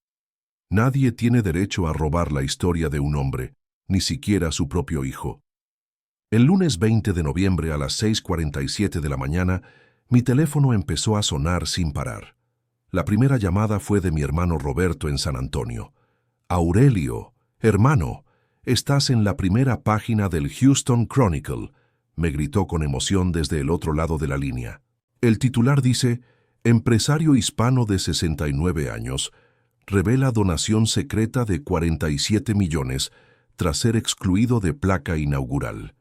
Nadie tiene derecho a robar la historia de un hombre, ni siquiera su propio hijo. El lunes 20 de noviembre a las 6:47 de la mañana, mi teléfono empezó a sonar sin parar. La primera llamada fue de mi hermano Roberto en San Antonio. «Aurelio, hermano, estás en la primera página del Houston Chronicle», me gritó con emoción desde el otro lado de la línea. El titular dice: «Empresario hispano de 69 años revela donación secreta de 47 millones tras ser excluido de placa inaugural».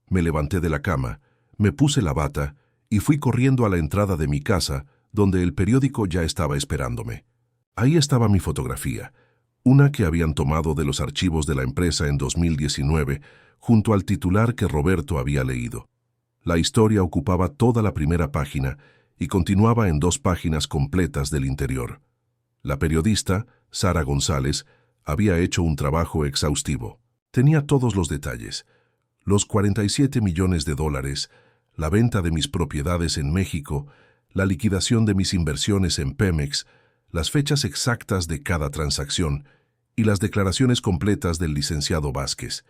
Me levanté de la cama, me puse la bata y fui corriendo a la entrada de mi casa, donde el periódico ya estaba esperándome. Ahí estaba mi fotografía, una que habían tomado de los archivos de la empresa en 2019, junto al titular que Roberto había leído. La historia ocupaba toda la primera página y continuaba en 2 páginas completas del interior. La periodista, Sara González, había hecho un trabajo exhaustivo. Tenía todos los detalles: los 47 millones de dólares, la venta de mis propiedades en México, la liquidación de mis inversiones en Pemex, las fechas exactas de cada transacción y las declaraciones completas del licenciado Vázquez.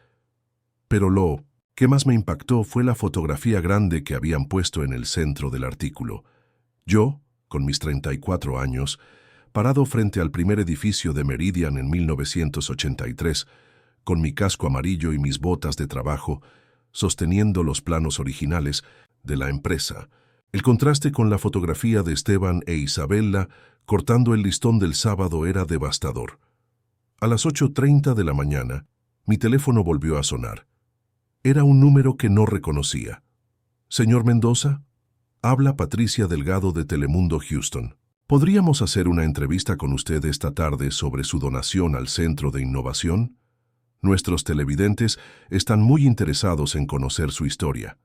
Pero lo que más me impactó fue la fotografía grande que habían puesto en el centro del artículo. Yo, con mis 34 años, parado frente al primer edificio de Meridian en 1983, con mi casco amarillo y mis botas de trabajo, sosteniendo los planos originales de la empresa, El contraste con la fotografía de Esteban e Isabella cortando el listón del sábado era devastador. A las 8:30 de la mañana, mi teléfono volvió a sonar. Era un número que no reconocía. «Señor Mendoza, habla Patricia Delgado de Telemundo Houston. ¿Podríamos hacer una entrevista con usted esta tarde sobre su donación al Centro de Innovación? Nuestros televidentes están muy interesados en conocer su historia».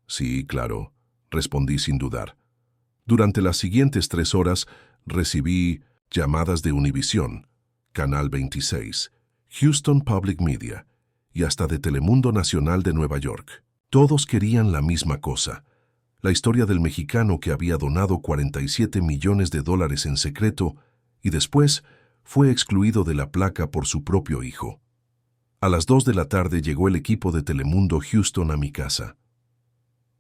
«Sí, claro», respondí sin dudar. Durante las siguientes 3 horas recibí llamadas de Univisión, Canal 26, Houston Public Media y hasta de Telemundo Nacional de Nueva York. Todos querían la misma cosa: la historia del mexicano que había donado $47 millones en secreto y después fue excluido de la placa por su propio hijo. A las 2 de la tarde llegó el equipo de Telemundo Houston a mi casa.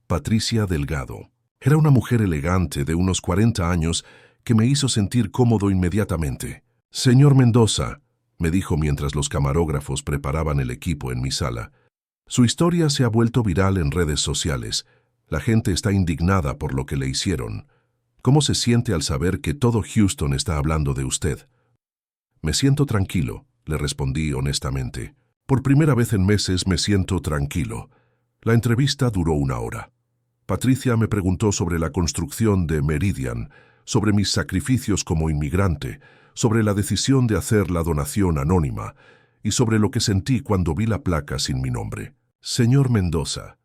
Patricia Delgado. Era una mujer elegante de unos 40 años que me hizo sentir cómodo inmediatamente. «Señor Mendoza», me dijo mientras los camarógrafos preparaban el equipo en mi sala, «su historia se ha vuelto viral en redes sociales. La gente está indignada por lo que le hicieron. ¿Cómo se siente al saber que todo Houston está hablando de usted?» «Me siento tranquilo», le respondí honestamente. «Por primera vez en meses me siento tranquilo». La entrevista duró 1 hora. Patricia me preguntó sobre la construcción de Meridian, sobre mis sacrificios como inmigrante, sobre la decisión de hacer la donación anónima y sobre lo que sentí cuando vi la placa sin mi nombre. «Señor Mendoza,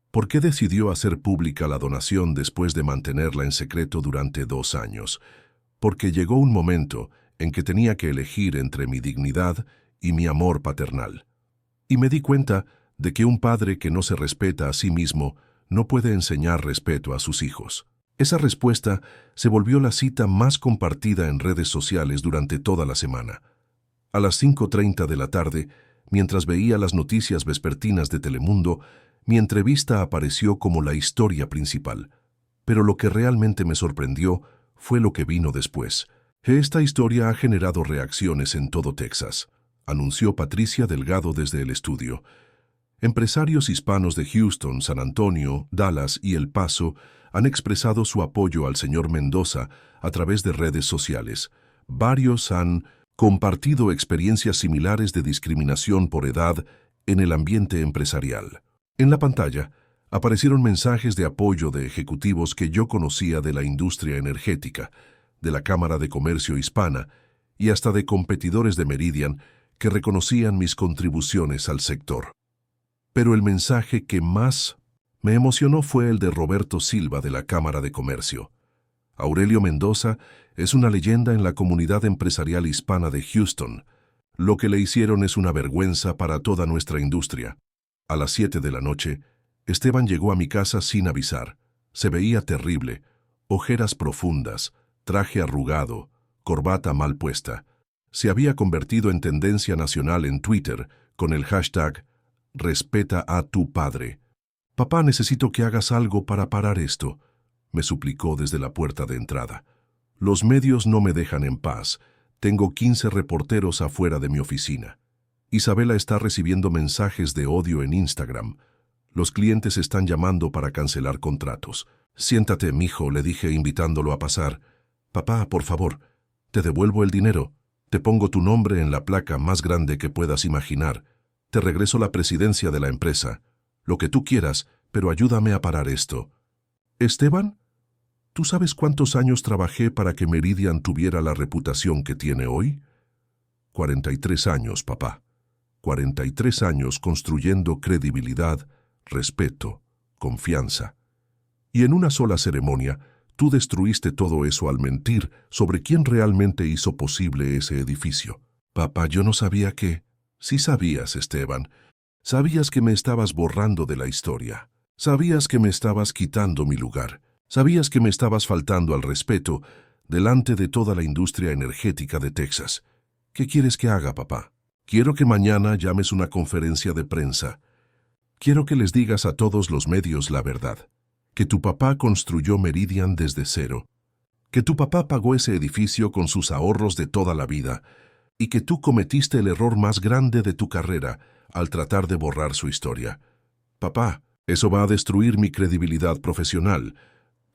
¿por qué decidió hacer pública la donación después de mantenerla en secreto durante 2 años? Porque llegó un momento en que tenía que elegir entre mi dignidad y mi amor paternal. Y me di cuenta de que un padre que no se respeta a sí mismo no puede enseñar respeto a sus hijos». Esa respuesta se volvió la cita más compartida en redes sociales durante toda la semana. A las 5:30 de la tarde, mientras veía las noticias vespertinas de Telemundo, mi entrevista apareció como la historia principal. Pero lo que realmente me sorprendió fue lo que vino después. «Esta historia ha generado reacciones en todo Texas», anunció Patricia Delgado desde el estudio. Empresarios hispanos de Houston, San Antonio, Dallas y El Paso han expresado su apoyo al señor Mendoza a través de redes sociales. Varios han compartido experiencias similares de discriminación por edad en el ambiente empresarial. En la pantalla aparecieron mensajes de apoyo de ejecutivos que yo conocía de la industria energética, de la Cámara de Comercio Hispana y hasta de competidores de Meridian que reconocían mis contribuciones al sector. Pero el mensaje que más me emocionó fue el de Roberto Silva de la Cámara de Comercio. «Aurelio Mendoza es una leyenda en la comunidad empresarial hispana de Houston. Lo que le hicieron es una vergüenza para toda nuestra industria». A las 7 de la noche, Esteban llegó a mi casa sin avisar. Se veía terrible, ojeras profundas, traje arrugado, corbata mal puesta. Se había convertido en tendencia nacional en Twitter con el hashtag «Respeta a tu padre». «Papá, necesito que hagas algo para parar esto», me suplicó desde la puerta de entrada. «Los medios no me dejan en paz. Tengo 15 reporteros afuera de mi oficina. Isabela está recibiendo mensajes de odio en Instagram. Los clientes están llamando para cancelar contratos». «Siéntate, mijo», le dije invitándolo a pasar. «Papá, por favor, te devuelvo el dinero. Te pongo tu nombre en la placa más grande que puedas imaginar. Te regreso la presidencia de la empresa. Lo que tú quieras, pero ayúdame a parar esto». «Esteban, ¿tú sabes cuántos años trabajé para que Meridian tuviera la reputación que tiene hoy?» 43 años, papá. 43 años construyendo credibilidad, respeto, confianza. Y en una sola ceremonia, tú destruiste todo eso al mentir sobre quién realmente hizo posible ese edificio. «Papá, yo no sabía que...» «Sí sabías, Esteban. Sabías que me estabas borrando de la historia. Sabías que me estabas quitando mi lugar. Sabías que me estabas faltando al respeto delante de toda la industria energética de Texas. ¿Qué quieres que haga, papá? Quiero que mañana llames una conferencia de prensa. Quiero que les digas a todos los medios la verdad. Que tu papá construyó Meridian desde cero. Que tu papá pagó ese edificio con sus ahorros de toda la vida. Y que tú cometiste el error más grande de tu carrera al tratar de borrar su historia. Papá, eso va a destruir mi credibilidad profesional.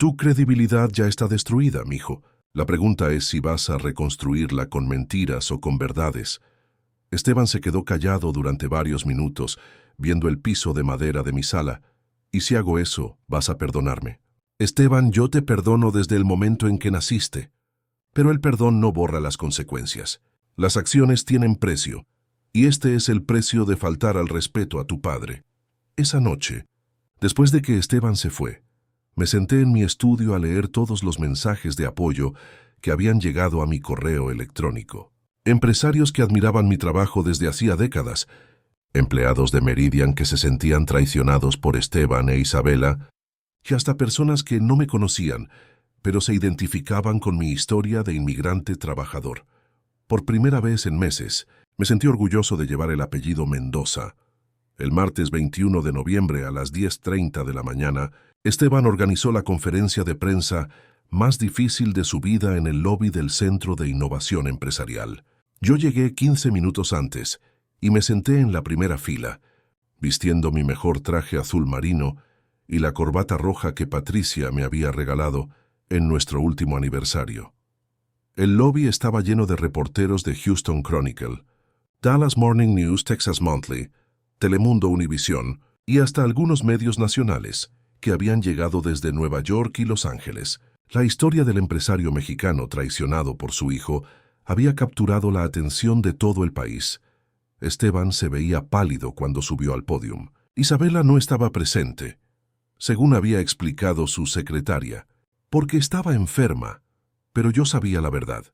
Tu credibilidad ya está destruida, mijo. La pregunta es si vas a reconstruirla con mentiras o con verdades. Esteban se quedó callado durante varios minutos, viendo el piso de madera de mi sala. Y si hago eso, vas a perdonarme. Esteban, yo te perdono desde el momento en que naciste. Pero el perdón no borra las consecuencias. Las acciones tienen precio, y este es el precio de faltar al respeto a tu padre. Esa noche, después de que Esteban se fue, me senté en mi estudio a leer todos los mensajes de apoyo que habían llegado a mi correo electrónico. Empresarios que admiraban mi trabajo desde hacía décadas, empleados de Meridian que se sentían traicionados por Esteban e Isabela, y hasta personas que no me conocían, pero se identificaban con mi historia de inmigrante trabajador. Por primera vez en meses, me sentí orgulloso de llevar el apellido Mendoza. El martes 21 de noviembre a las 10:30 de la mañana, Esteban organizó la conferencia de prensa más difícil de su vida en el lobby del Centro de Innovación Empresarial. Yo llegué 15 minutos antes y me senté en la primera fila, vistiendo mi mejor traje azul marino y la corbata roja que Patricia me había regalado en nuestro último aniversario. El lobby estaba lleno de reporteros de Houston Chronicle, Dallas Morning News, Texas Monthly, Telemundo Univisión y hasta algunos medios nacionales que habían llegado desde Nueva York y Los Ángeles. La historia del empresario mexicano traicionado por su hijo había capturado la atención de todo el país. Esteban se veía pálido cuando subió al pódium. Isabela no estaba presente, según había explicado su secretaria, porque estaba enferma, pero yo sabía la verdad.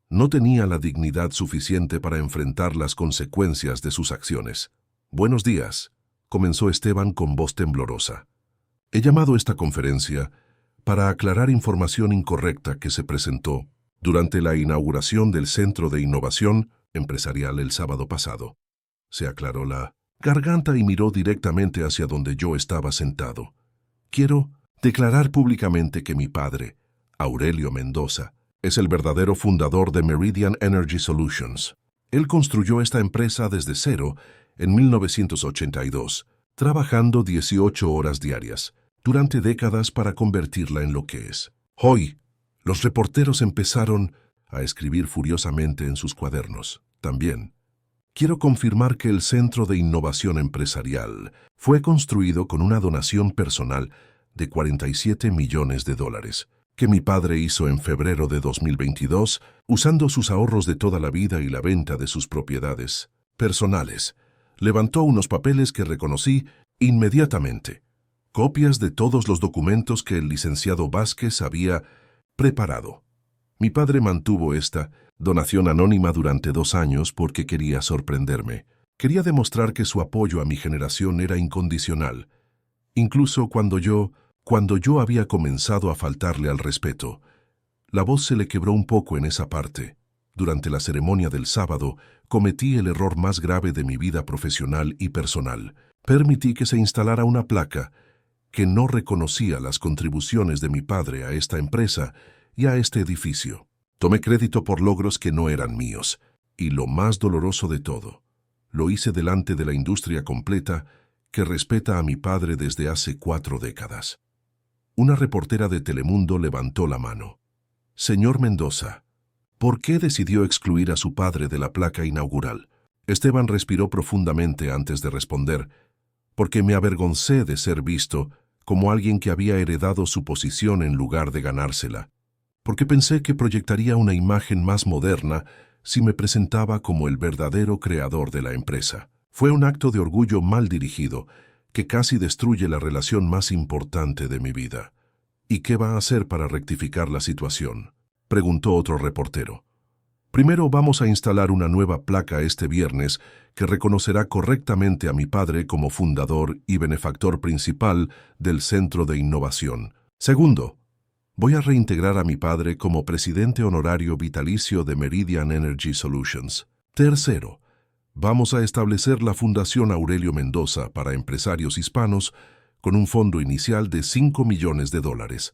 No tenía la dignidad suficiente para enfrentar las consecuencias de sus acciones. «Buenos días», comenzó Esteban con voz temblorosa. He llamado a esta conferencia para aclarar información incorrecta que se presentó durante la inauguración del Centro de Innovación Empresarial el sábado pasado. Se aclaró la garganta y miró directamente hacia donde yo estaba sentado. Quiero declarar públicamente que mi padre, Aurelio Mendoza, es el verdadero fundador de Meridian Energy Solutions. Él construyó esta empresa desde cero en 1982, trabajando 18 horas diarias, durante décadas para convertirla en lo que es. Hoy, los reporteros empezaron a escribir furiosamente en sus cuadernos. También, quiero confirmar que el Centro de Innovación Empresarial fue construido con una donación personal de $47 millones, que mi padre hizo en febrero de 2022, usando sus ahorros de toda la vida y la venta de sus propiedades personales. Levantó unos papeles que reconocí inmediatamente, copias de todos los documentos que el licenciado Vázquez había preparado. Mi padre mantuvo esta donación anónima durante 2 años porque quería sorprenderme. Quería demostrar que su apoyo a mi generación era incondicional, incluso cuando yo había comenzado a faltarle al respeto. La voz se le quebró un poco en esa parte. Durante la ceremonia del sábado, cometí el error más grave de mi vida profesional y personal. Permití que se instalara una placa que no reconocía las contribuciones de mi padre a esta empresa y a este edificio. Tomé crédito por logros que no eran míos. Y lo más doloroso de todo, lo hice delante de la industria completa que respeta a mi padre desde hace 4 décadas. Una reportera de Telemundo levantó la mano. Señor Mendoza, ¿por qué decidió excluir a su padre de la placa inaugural? Esteban respiró profundamente antes de responder, porque me avergoncé de ser visto como alguien que había heredado su posición en lugar de ganársela, porque pensé que proyectaría una imagen más moderna si me presentaba como el verdadero creador de la empresa. Fue un acto de orgullo mal dirigido que casi destruye la relación más importante de mi vida. ¿Y qué va a hacer para rectificar la situación?, preguntó otro reportero. Primero vamos a instalar una nueva placa este viernes que reconocerá correctamente a mi padre como fundador y benefactor principal del Centro de Innovación. Segundo, voy a reintegrar a mi padre como presidente honorario vitalicio de Meridian Energy Solutions. Tercero, vamos a establecer la Fundación Aurelio Mendoza para empresarios hispanos con un fondo inicial de $5 millones.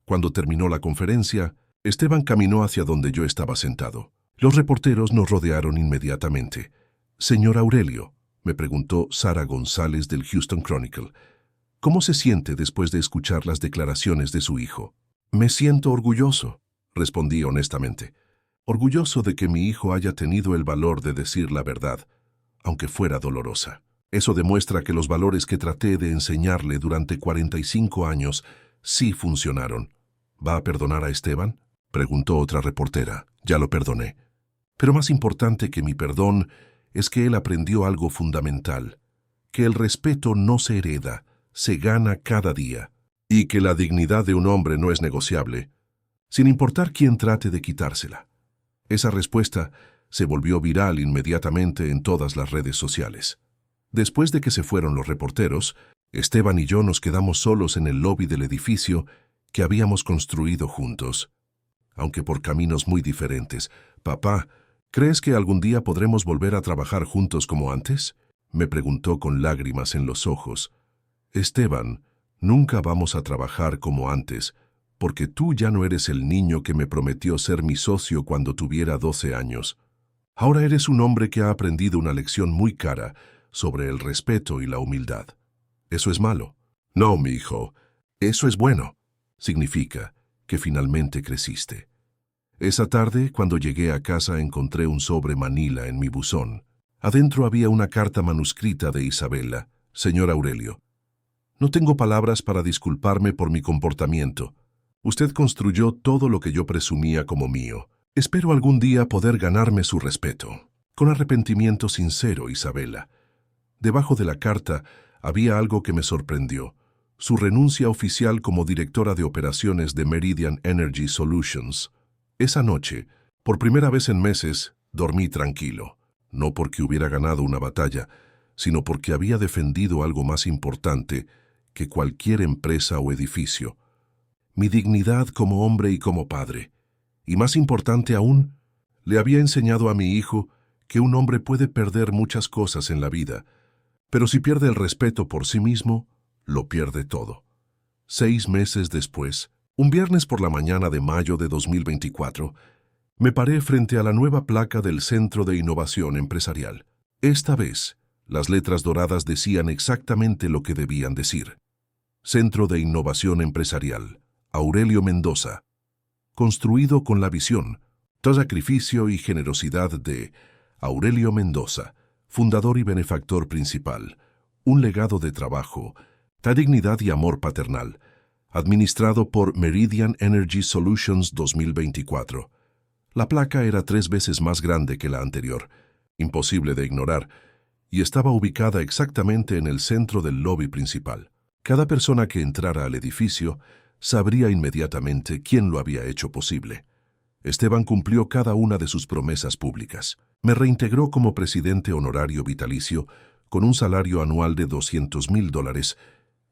Cuando terminó la conferencia, Esteban caminó hacia donde yo estaba sentado. Los reporteros nos rodearon inmediatamente. «Señor Aurelio», me preguntó Sara González del Houston Chronicle, ¿Cómo se siente después de escuchar las declaraciones de su hijo? Me siento orgulloso, respondí honestamente. Orgulloso de que mi hijo haya tenido el valor de decir la verdad, aunque fuera dolorosa. Eso demuestra que los valores que traté de enseñarle durante 45 años sí funcionaron. ¿Va a perdonar a Esteban?, preguntó otra reportera. Ya lo perdoné. Pero más importante que mi perdón es que él aprendió algo fundamental, que el respeto no se hereda, se gana cada día, y que la dignidad de un hombre no es negociable, sin importar quién trate de quitársela. Esa respuesta se volvió viral inmediatamente en todas las redes sociales. Después de que se fueron los reporteros, Esteban y yo nos quedamos solos en el lobby del edificio que habíamos construido juntos, aunque por caminos muy diferentes. Papá, ¿crees que algún día podremos volver a trabajar juntos como antes?, me preguntó con lágrimas en los ojos. Esteban, nunca vamos a trabajar como antes, porque tú ya no eres el niño que me prometió ser mi socio cuando tuviera 12 años. Ahora eres un hombre que ha aprendido una lección muy cara sobre el respeto y la humildad. ¿Eso es malo? No, mi hijo. Eso es bueno. Significa que finalmente creciste. Esa tarde, cuando llegué a casa, encontré un sobre manila en mi buzón. Adentro había una carta manuscrita de Isabela. Señor Aurelio, no tengo palabras para disculparme por mi comportamiento. Usted construyó todo lo que yo presumía como mío. Espero algún día poder ganarme su respeto. Con arrepentimiento sincero, Isabela. Debajo de la carta había algo que me sorprendió: su renuncia oficial como directora de operaciones de Meridian Energy Solutions. Esa noche, por primera vez en meses, dormí tranquilo, no porque hubiera ganado una batalla, sino porque había defendido algo más importante que cualquier empresa o edificio: mi dignidad como hombre y como padre. Y más importante aún, le había enseñado a mi hijo que un hombre puede perder muchas cosas en la vida, pero si pierde el respeto por sí mismo, lo pierde todo. 6 meses después, un viernes por la mañana de mayo de 2024, me paré frente a la nueva placa del Centro de Innovación Empresarial. Esta vez, las letras doradas decían exactamente lo que debían decir. Centro de Innovación Empresarial, Aurelio Mendoza. Construido con la visión, sacrificio y generosidad de Aurelio Mendoza, fundador y benefactor principal. Un legado de trabajo, dignidad y amor paternal. Administrado por Meridian Energy Solutions 2024. La placa era 3 veces más grande que la anterior, imposible de ignorar, y estaba ubicada exactamente en el centro del lobby principal. Cada persona que entrara al edificio sabría inmediatamente quién lo había hecho posible. Esteban cumplió cada una de sus promesas públicas. Me reintegró como presidente honorario vitalicio con un salario anual de $200,000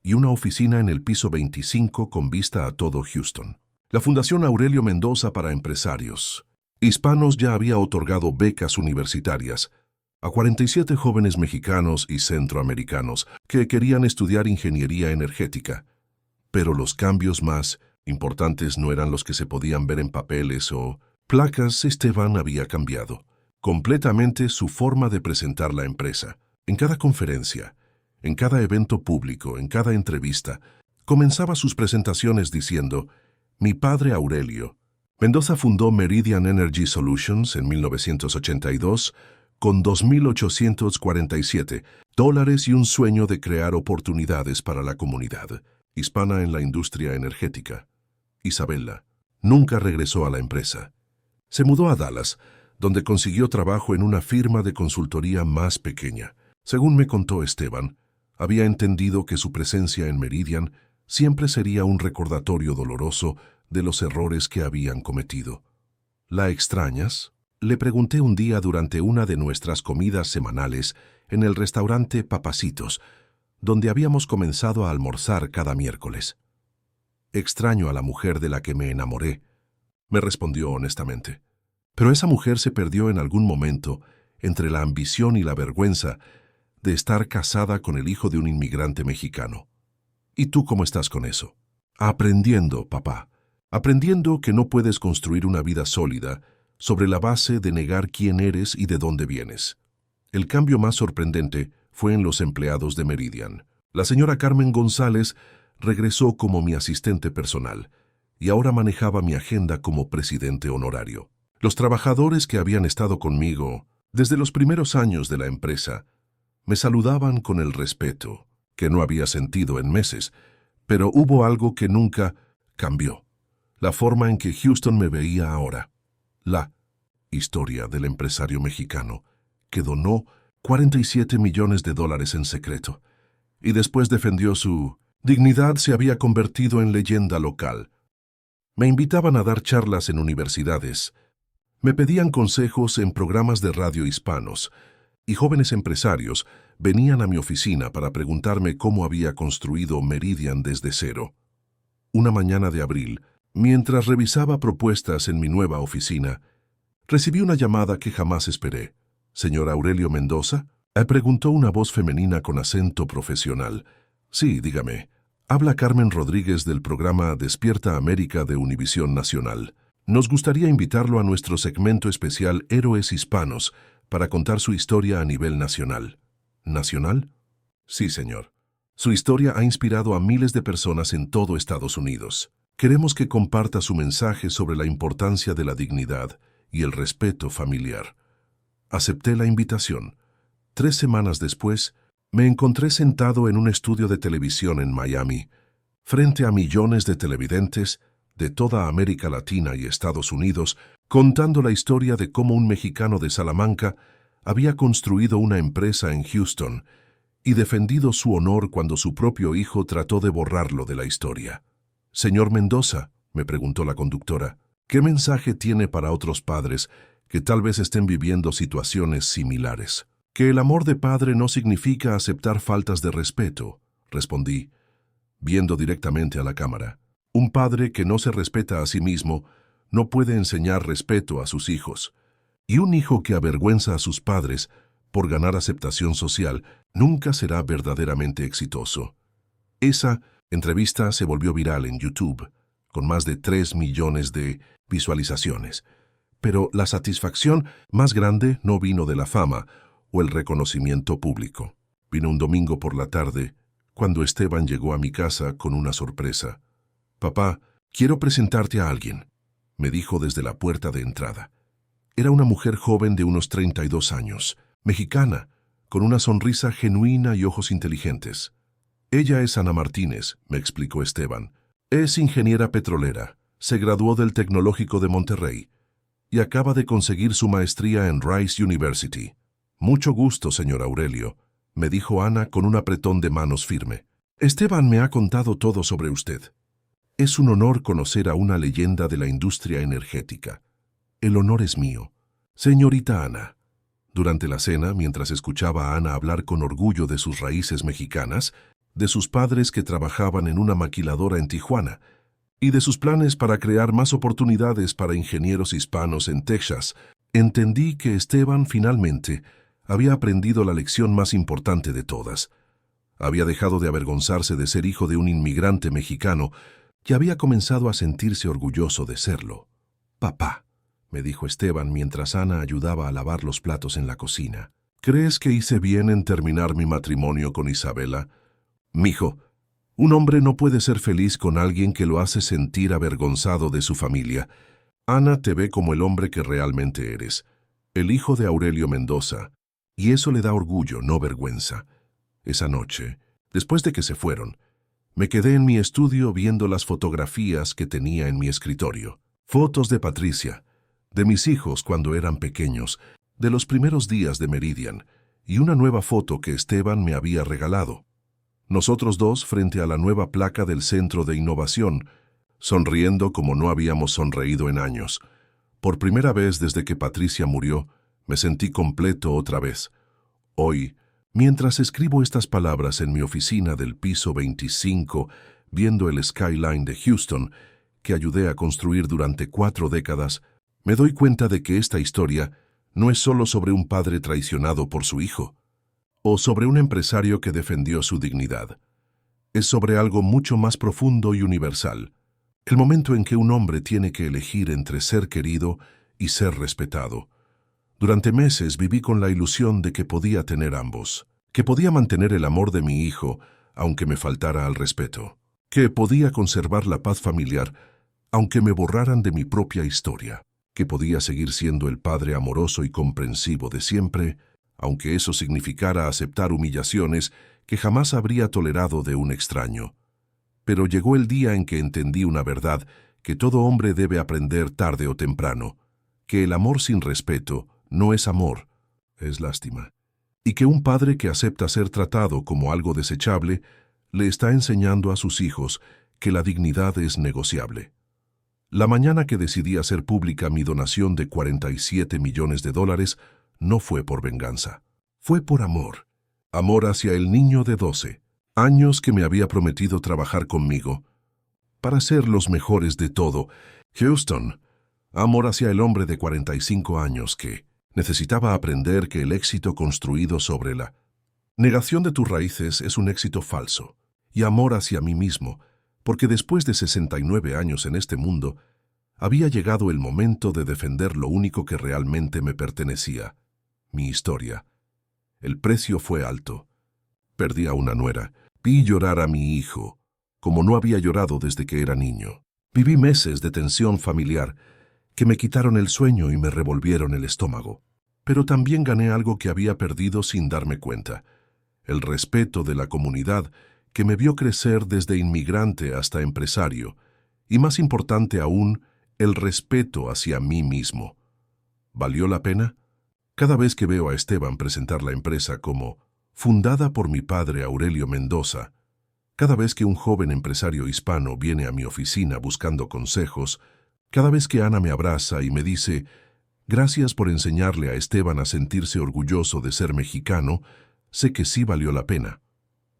y una oficina en el piso 25 con vista a todo Houston. La Fundación Aurelio Mendoza para Empresarios Hispanos ya había otorgado becas universitarias a 47 jóvenes mexicanos y centroamericanos que querían estudiar ingeniería energética. Pero los cambios más importantes no eran los que se podían ver en papeles o placas. Esteban había cambiado completamente su forma de presentar la empresa. En cada conferencia, en cada evento público, en cada entrevista, comenzaba sus presentaciones diciendo: mi padre Aurelio. Mendoza fundó Meridian Energy Solutions en 1982 con $2,847 y un sueño de crear oportunidades para la comunidad hispana en la industria energética. Isabela nunca regresó a la empresa. Se mudó a Dallas, donde consiguió trabajo en una firma de consultoría más pequeña. Según me contó Esteban, había entendido que su presencia en Meridian siempre sería un recordatorio doloroso de los errores que habían cometido. ¿La extrañas?, le pregunté un día durante una de nuestras comidas semanales en el restaurante Papacitos, donde habíamos comenzado a almorzar cada miércoles. Extraño a la mujer de la que me enamoré, me respondió honestamente. Pero esa mujer se perdió en algún momento entre la ambición y la vergüenza de estar casada con el hijo de un inmigrante mexicano. ¿Y tú cómo estás con eso? Aprendiendo, papá. Aprendiendo que no puedes construir una vida sólida sobre la base de negar quién eres y de dónde vienes. El cambio más sorprendente fue en los empleados de Meridian. La señora Carmen González regresó como mi asistente personal y ahora manejaba mi agenda como presidente honorario. Los trabajadores que habían estado conmigo desde los primeros años de la empresa me saludaban con el respeto que no había sentido en meses, pero hubo algo que nunca cambió: la forma en que Houston me veía ahora. La historia del empresario mexicano que donó $47 millones en secreto y después defendió su dignidad se había convertido en leyenda local. Me invitaban a dar charlas en universidades, me pedían consejos en programas de radio hispanos, y jóvenes empresarios venían a mi oficina para preguntarme cómo había construido Meridian desde cero. Una mañana de abril, mientras revisaba propuestas en mi nueva oficina, recibí una llamada que jamás esperé. «¿Señor Aurelio Mendoza?», preguntó una voz femenina con acento profesional. «Sí, dígame. Habla Carmen Rodríguez del programa Despierta América de Univisión Nacional. Nos gustaría invitarlo a nuestro segmento especial Héroes Hispanos para contar su historia a nivel nacional». ¿Nacional? Sí, señor. Su historia ha inspirado a miles de personas en todo Estados Unidos. Queremos que comparta su mensaje sobre la importancia de la dignidad y el respeto familiar. Acepté la invitación. 3 semanas después, me encontré sentado en un estudio de televisión en Miami, frente a millones de televidentes de toda América Latina y Estados Unidos, contando la historia de cómo un mexicano de Salamanca había construido una empresa en Houston y defendido su honor cuando su propio hijo trató de borrarlo de la historia. «Señor Mendoza», me preguntó la conductora, «¿qué mensaje tiene para otros padres que tal vez estén viviendo situaciones similares?» «Que el amor de padre no significa aceptar faltas de respeto», respondí, viendo directamente a la cámara. «Un padre que no se respeta a sí mismo no puede enseñar respeto a sus hijos. Y un hijo que avergüenza a sus padres por ganar aceptación social nunca será verdaderamente exitoso». Esa entrevista se volvió viral en YouTube, con más de 3 millones de visualizaciones. Pero la satisfacción más grande no vino de la fama o el reconocimiento público. Vino un domingo por la tarde, cuando Esteban llegó a mi casa con una sorpresa. «Papá, quiero presentarte a alguien», me dijo desde la puerta de entrada. Era una mujer joven de unos 32 años, mexicana, con una sonrisa genuina y ojos inteligentes. «Ella es Ana Martínez», me explicó Esteban. «Es ingeniera petrolera, se graduó del Tecnológico de Monterrey y acaba de conseguir su maestría en Rice University». «Mucho gusto, señor Aurelio», me dijo Ana con un apretón de manos firme. «Esteban me ha contado todo sobre usted. Es un honor conocer a una leyenda de la industria energética. El honor es mío. Señorita Ana». Durante la cena, mientras escuchaba a Ana hablar con orgullo de sus raíces mexicanas, de sus padres que trabajaban en una maquiladora en Tijuana, y de sus planes para crear más oportunidades para ingenieros hispanos en Texas, entendí que Esteban finalmente había aprendido la lección más importante de todas. Había dejado de avergonzarse de ser hijo de un inmigrante mexicano y había comenzado a sentirse orgulloso de serlo. «Papá», me dijo Esteban mientras Ana ayudaba a lavar los platos en la cocina, «¿crees que hice bien en terminar mi matrimonio con Isabela? Mijo, un hombre no puede ser feliz con alguien que lo hace sentir avergonzado de su familia. Ana te ve como el hombre que realmente eres, el hijo de Aurelio Mendoza, y eso le da orgullo, no vergüenza». Esa noche, después de que se fueron, me quedé en mi estudio viendo las fotografías que tenía en mi escritorio. Fotos de Patricia, de mis hijos cuando eran pequeños, de los primeros días de Meridian, y una nueva foto que Esteban me había regalado. Nosotros dos frente a la nueva placa del Centro de Innovación, sonriendo como no habíamos sonreído en años. Por primera vez desde que Patricia murió, me sentí completo otra vez. Hoy, mientras escribo estas palabras en mi oficina del piso 25, viendo el skyline de Houston, que ayudé a construir durante 4 décadas, me doy cuenta de que esta historia no es solo sobre un padre traicionado por su hijo, o sobre un empresario que defendió su dignidad. Es sobre algo mucho más profundo y universal, el momento en que un hombre tiene que elegir entre ser querido y ser respetado. Durante meses viví con la ilusión de que podía tener ambos, que podía mantener el amor de mi hijo aunque me faltara al respeto, que podía conservar la paz familiar, aunque me borraran de mi propia historia, que podía seguir siendo el padre amoroso y comprensivo de siempre, aunque eso significara aceptar humillaciones que jamás habría tolerado de un extraño. Pero llegó el día en que entendí una verdad que todo hombre debe aprender tarde o temprano, que el amor sin respeto no es amor, es lástima, y que un padre que acepta ser tratado como algo desechable le está enseñando a sus hijos que la dignidad es negociable. La mañana que decidí hacer pública mi donación de $47 millones, no fue por venganza, fue por amor. Amor hacia el niño de 12 años que me había prometido trabajar conmigo para ser los mejores de todo. Houston, amor hacia el hombre de 45 años que necesitaba aprender que el éxito construido sobre la negación de tus raíces es un éxito falso. Y amor hacia mí mismo, porque después de 69 años en este mundo, había llegado el momento de defender lo único que realmente me pertenecía, mi historia. El precio fue alto. Perdí a una nuera, vi llorar a mi hijo, como no había llorado desde que era niño. Viví meses de tensión familiar, que me quitaron el sueño y me revolvieron el estómago. Pero también gané algo que había perdido sin darme cuenta, el respeto de la comunidad que me vio crecer desde inmigrante hasta empresario, y más importante aún, el respeto hacia mí mismo. ¿Valió la pena? Cada vez que veo a Esteban presentar la empresa como fundada por mi padre Aurelio Mendoza, cada vez que un joven empresario hispano viene a mi oficina buscando consejos, cada vez que Ana me abraza y me dice, gracias por enseñarle a Esteban a sentirse orgulloso de ser mexicano, sé que sí valió la pena.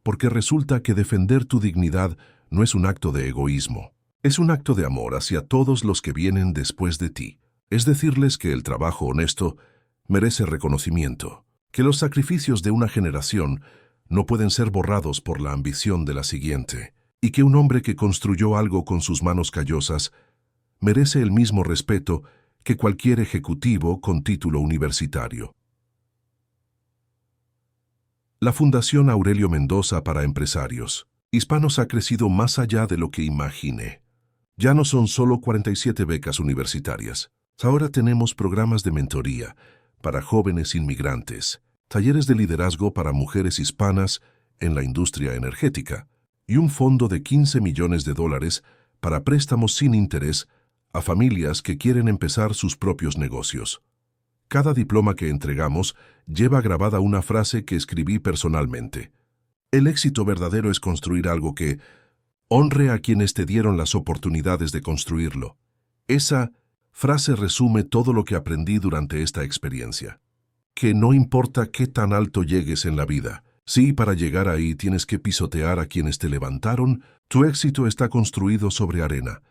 Porque resulta que defender tu dignidad no es un acto de egoísmo, es un acto de amor hacia todos los que vienen después de ti. Es decirles que el trabajo honesto merece reconocimiento, que los sacrificios de una generación no pueden ser borrados por la ambición de la siguiente, y que un hombre que construyó algo con sus manos callosas merece el mismo respeto que cualquier ejecutivo con título universitario. La Fundación Aurelio Mendoza para Empresarios Hispanos ha crecido más allá de lo que imaginé. Ya no son solo 47 becas universitarias. Ahora tenemos programas de mentoría para jóvenes inmigrantes, talleres de liderazgo para mujeres hispanas en la industria energética y un fondo de $15 millones para préstamos sin interés a familias que quieren empezar sus propios negocios. Cada diploma que entregamos lleva grabada una frase que escribí personalmente. El éxito verdadero es construir algo que honre a quienes te dieron las oportunidades de construirlo. Esa frase resume todo lo que aprendí durante esta experiencia. Que no importa qué tan alto llegues en la vida, si para llegar ahí tienes que pisotear a quienes te levantaron, tu éxito está construido sobre arena.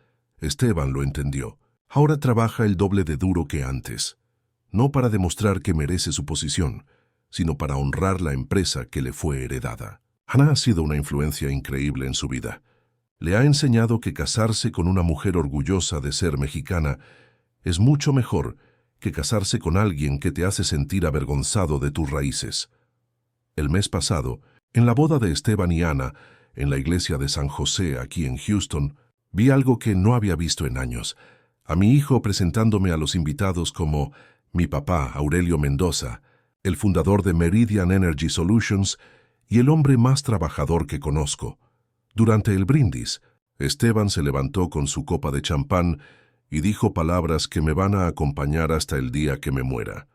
Esteban lo entendió. Ahora trabaja el doble de duro que antes. No para demostrar que merece su posición, sino para honrar la empresa que le fue heredada. Ana ha sido una influencia increíble en su vida. Le ha enseñado que casarse con una mujer orgullosa de ser mexicana es mucho mejor que casarse con alguien que te hace sentir avergonzado de tus raíces. El mes pasado, en la boda de Esteban y Ana, en la iglesia de San José aquí en Houston, vi algo que no había visto en años. A mi hijo presentándome a los invitados como mi papá, Aurelio Mendoza, el fundador de Meridian Energy Solutions y el hombre más trabajador que conozco. Durante el brindis, Esteban se levantó con su copa de champán y dijo palabras que me van a acompañar hasta el día que me muera.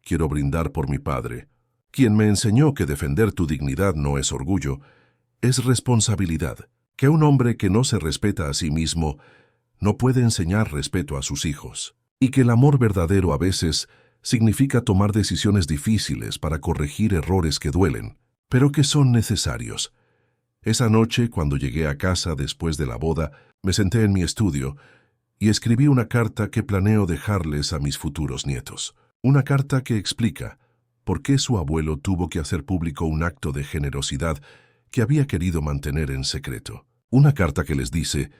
Quiero brindar por mi padre, quien me enseñó que defender tu dignidad no es orgullo, es responsabilidad, que un hombre que no se respeta a sí mismo no puede enseñar respeto a sus hijos. Y que el amor verdadero a veces significa tomar decisiones difíciles para corregir errores que duelen, pero que son necesarios. Esa noche, cuando llegué a casa después de la boda, me senté en mi estudio y escribí una carta que planeo dejarles a mis futuros nietos. Una carta que explica por qué su abuelo tuvo que hacer público un acto de generosidad que había querido mantener en secreto. Una carta que les dice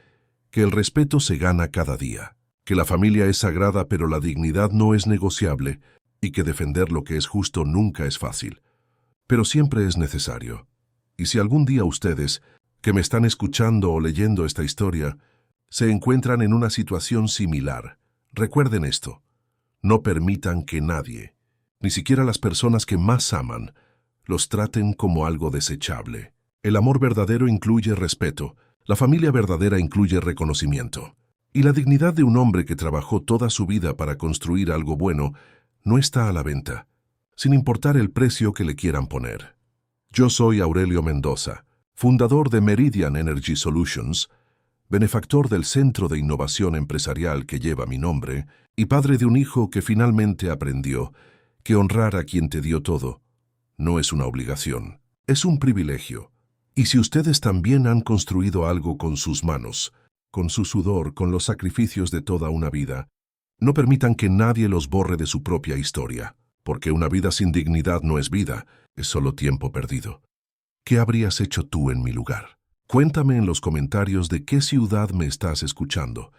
que el respeto se gana cada día, que la familia es sagrada pero la dignidad no es negociable y que defender lo que es justo nunca es fácil, pero siempre es necesario. Y si algún día ustedes, que me están escuchando o leyendo esta historia, se encuentran en una situación similar, recuerden esto: no permitan que nadie, ni siquiera las personas que más aman, los traten como algo desechable. El amor verdadero incluye respeto, la familia verdadera incluye reconocimiento. Y la dignidad de un hombre que trabajó toda su vida para construir algo bueno no está a la venta, sin importar el precio que le quieran poner. Yo soy Aurelio Mendoza, fundador de Meridian Energy Solutions, benefactor del Centro de Innovación Empresarial que lleva mi nombre, y padre de un hijo que finalmente aprendió que honrar a quien te dio todo no es una obligación, es un privilegio. Y si ustedes también han construido algo con sus manos, con su sudor, con los sacrificios de toda una vida, no permitan que nadie los borre de su propia historia, porque una vida sin dignidad no es vida, es solo tiempo perdido. ¿Qué habrías hecho tú en mi lugar? Cuéntame en los comentarios de qué ciudad me estás escuchando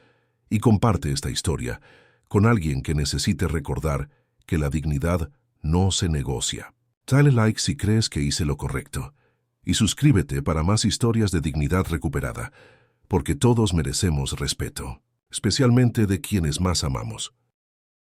y comparte esta historia con alguien que necesite recordar que la dignidad no se negocia. Dale like si crees que hice lo correcto y suscríbete para más historias de dignidad recuperada, porque todos merecemos respeto, especialmente de quienes más amamos.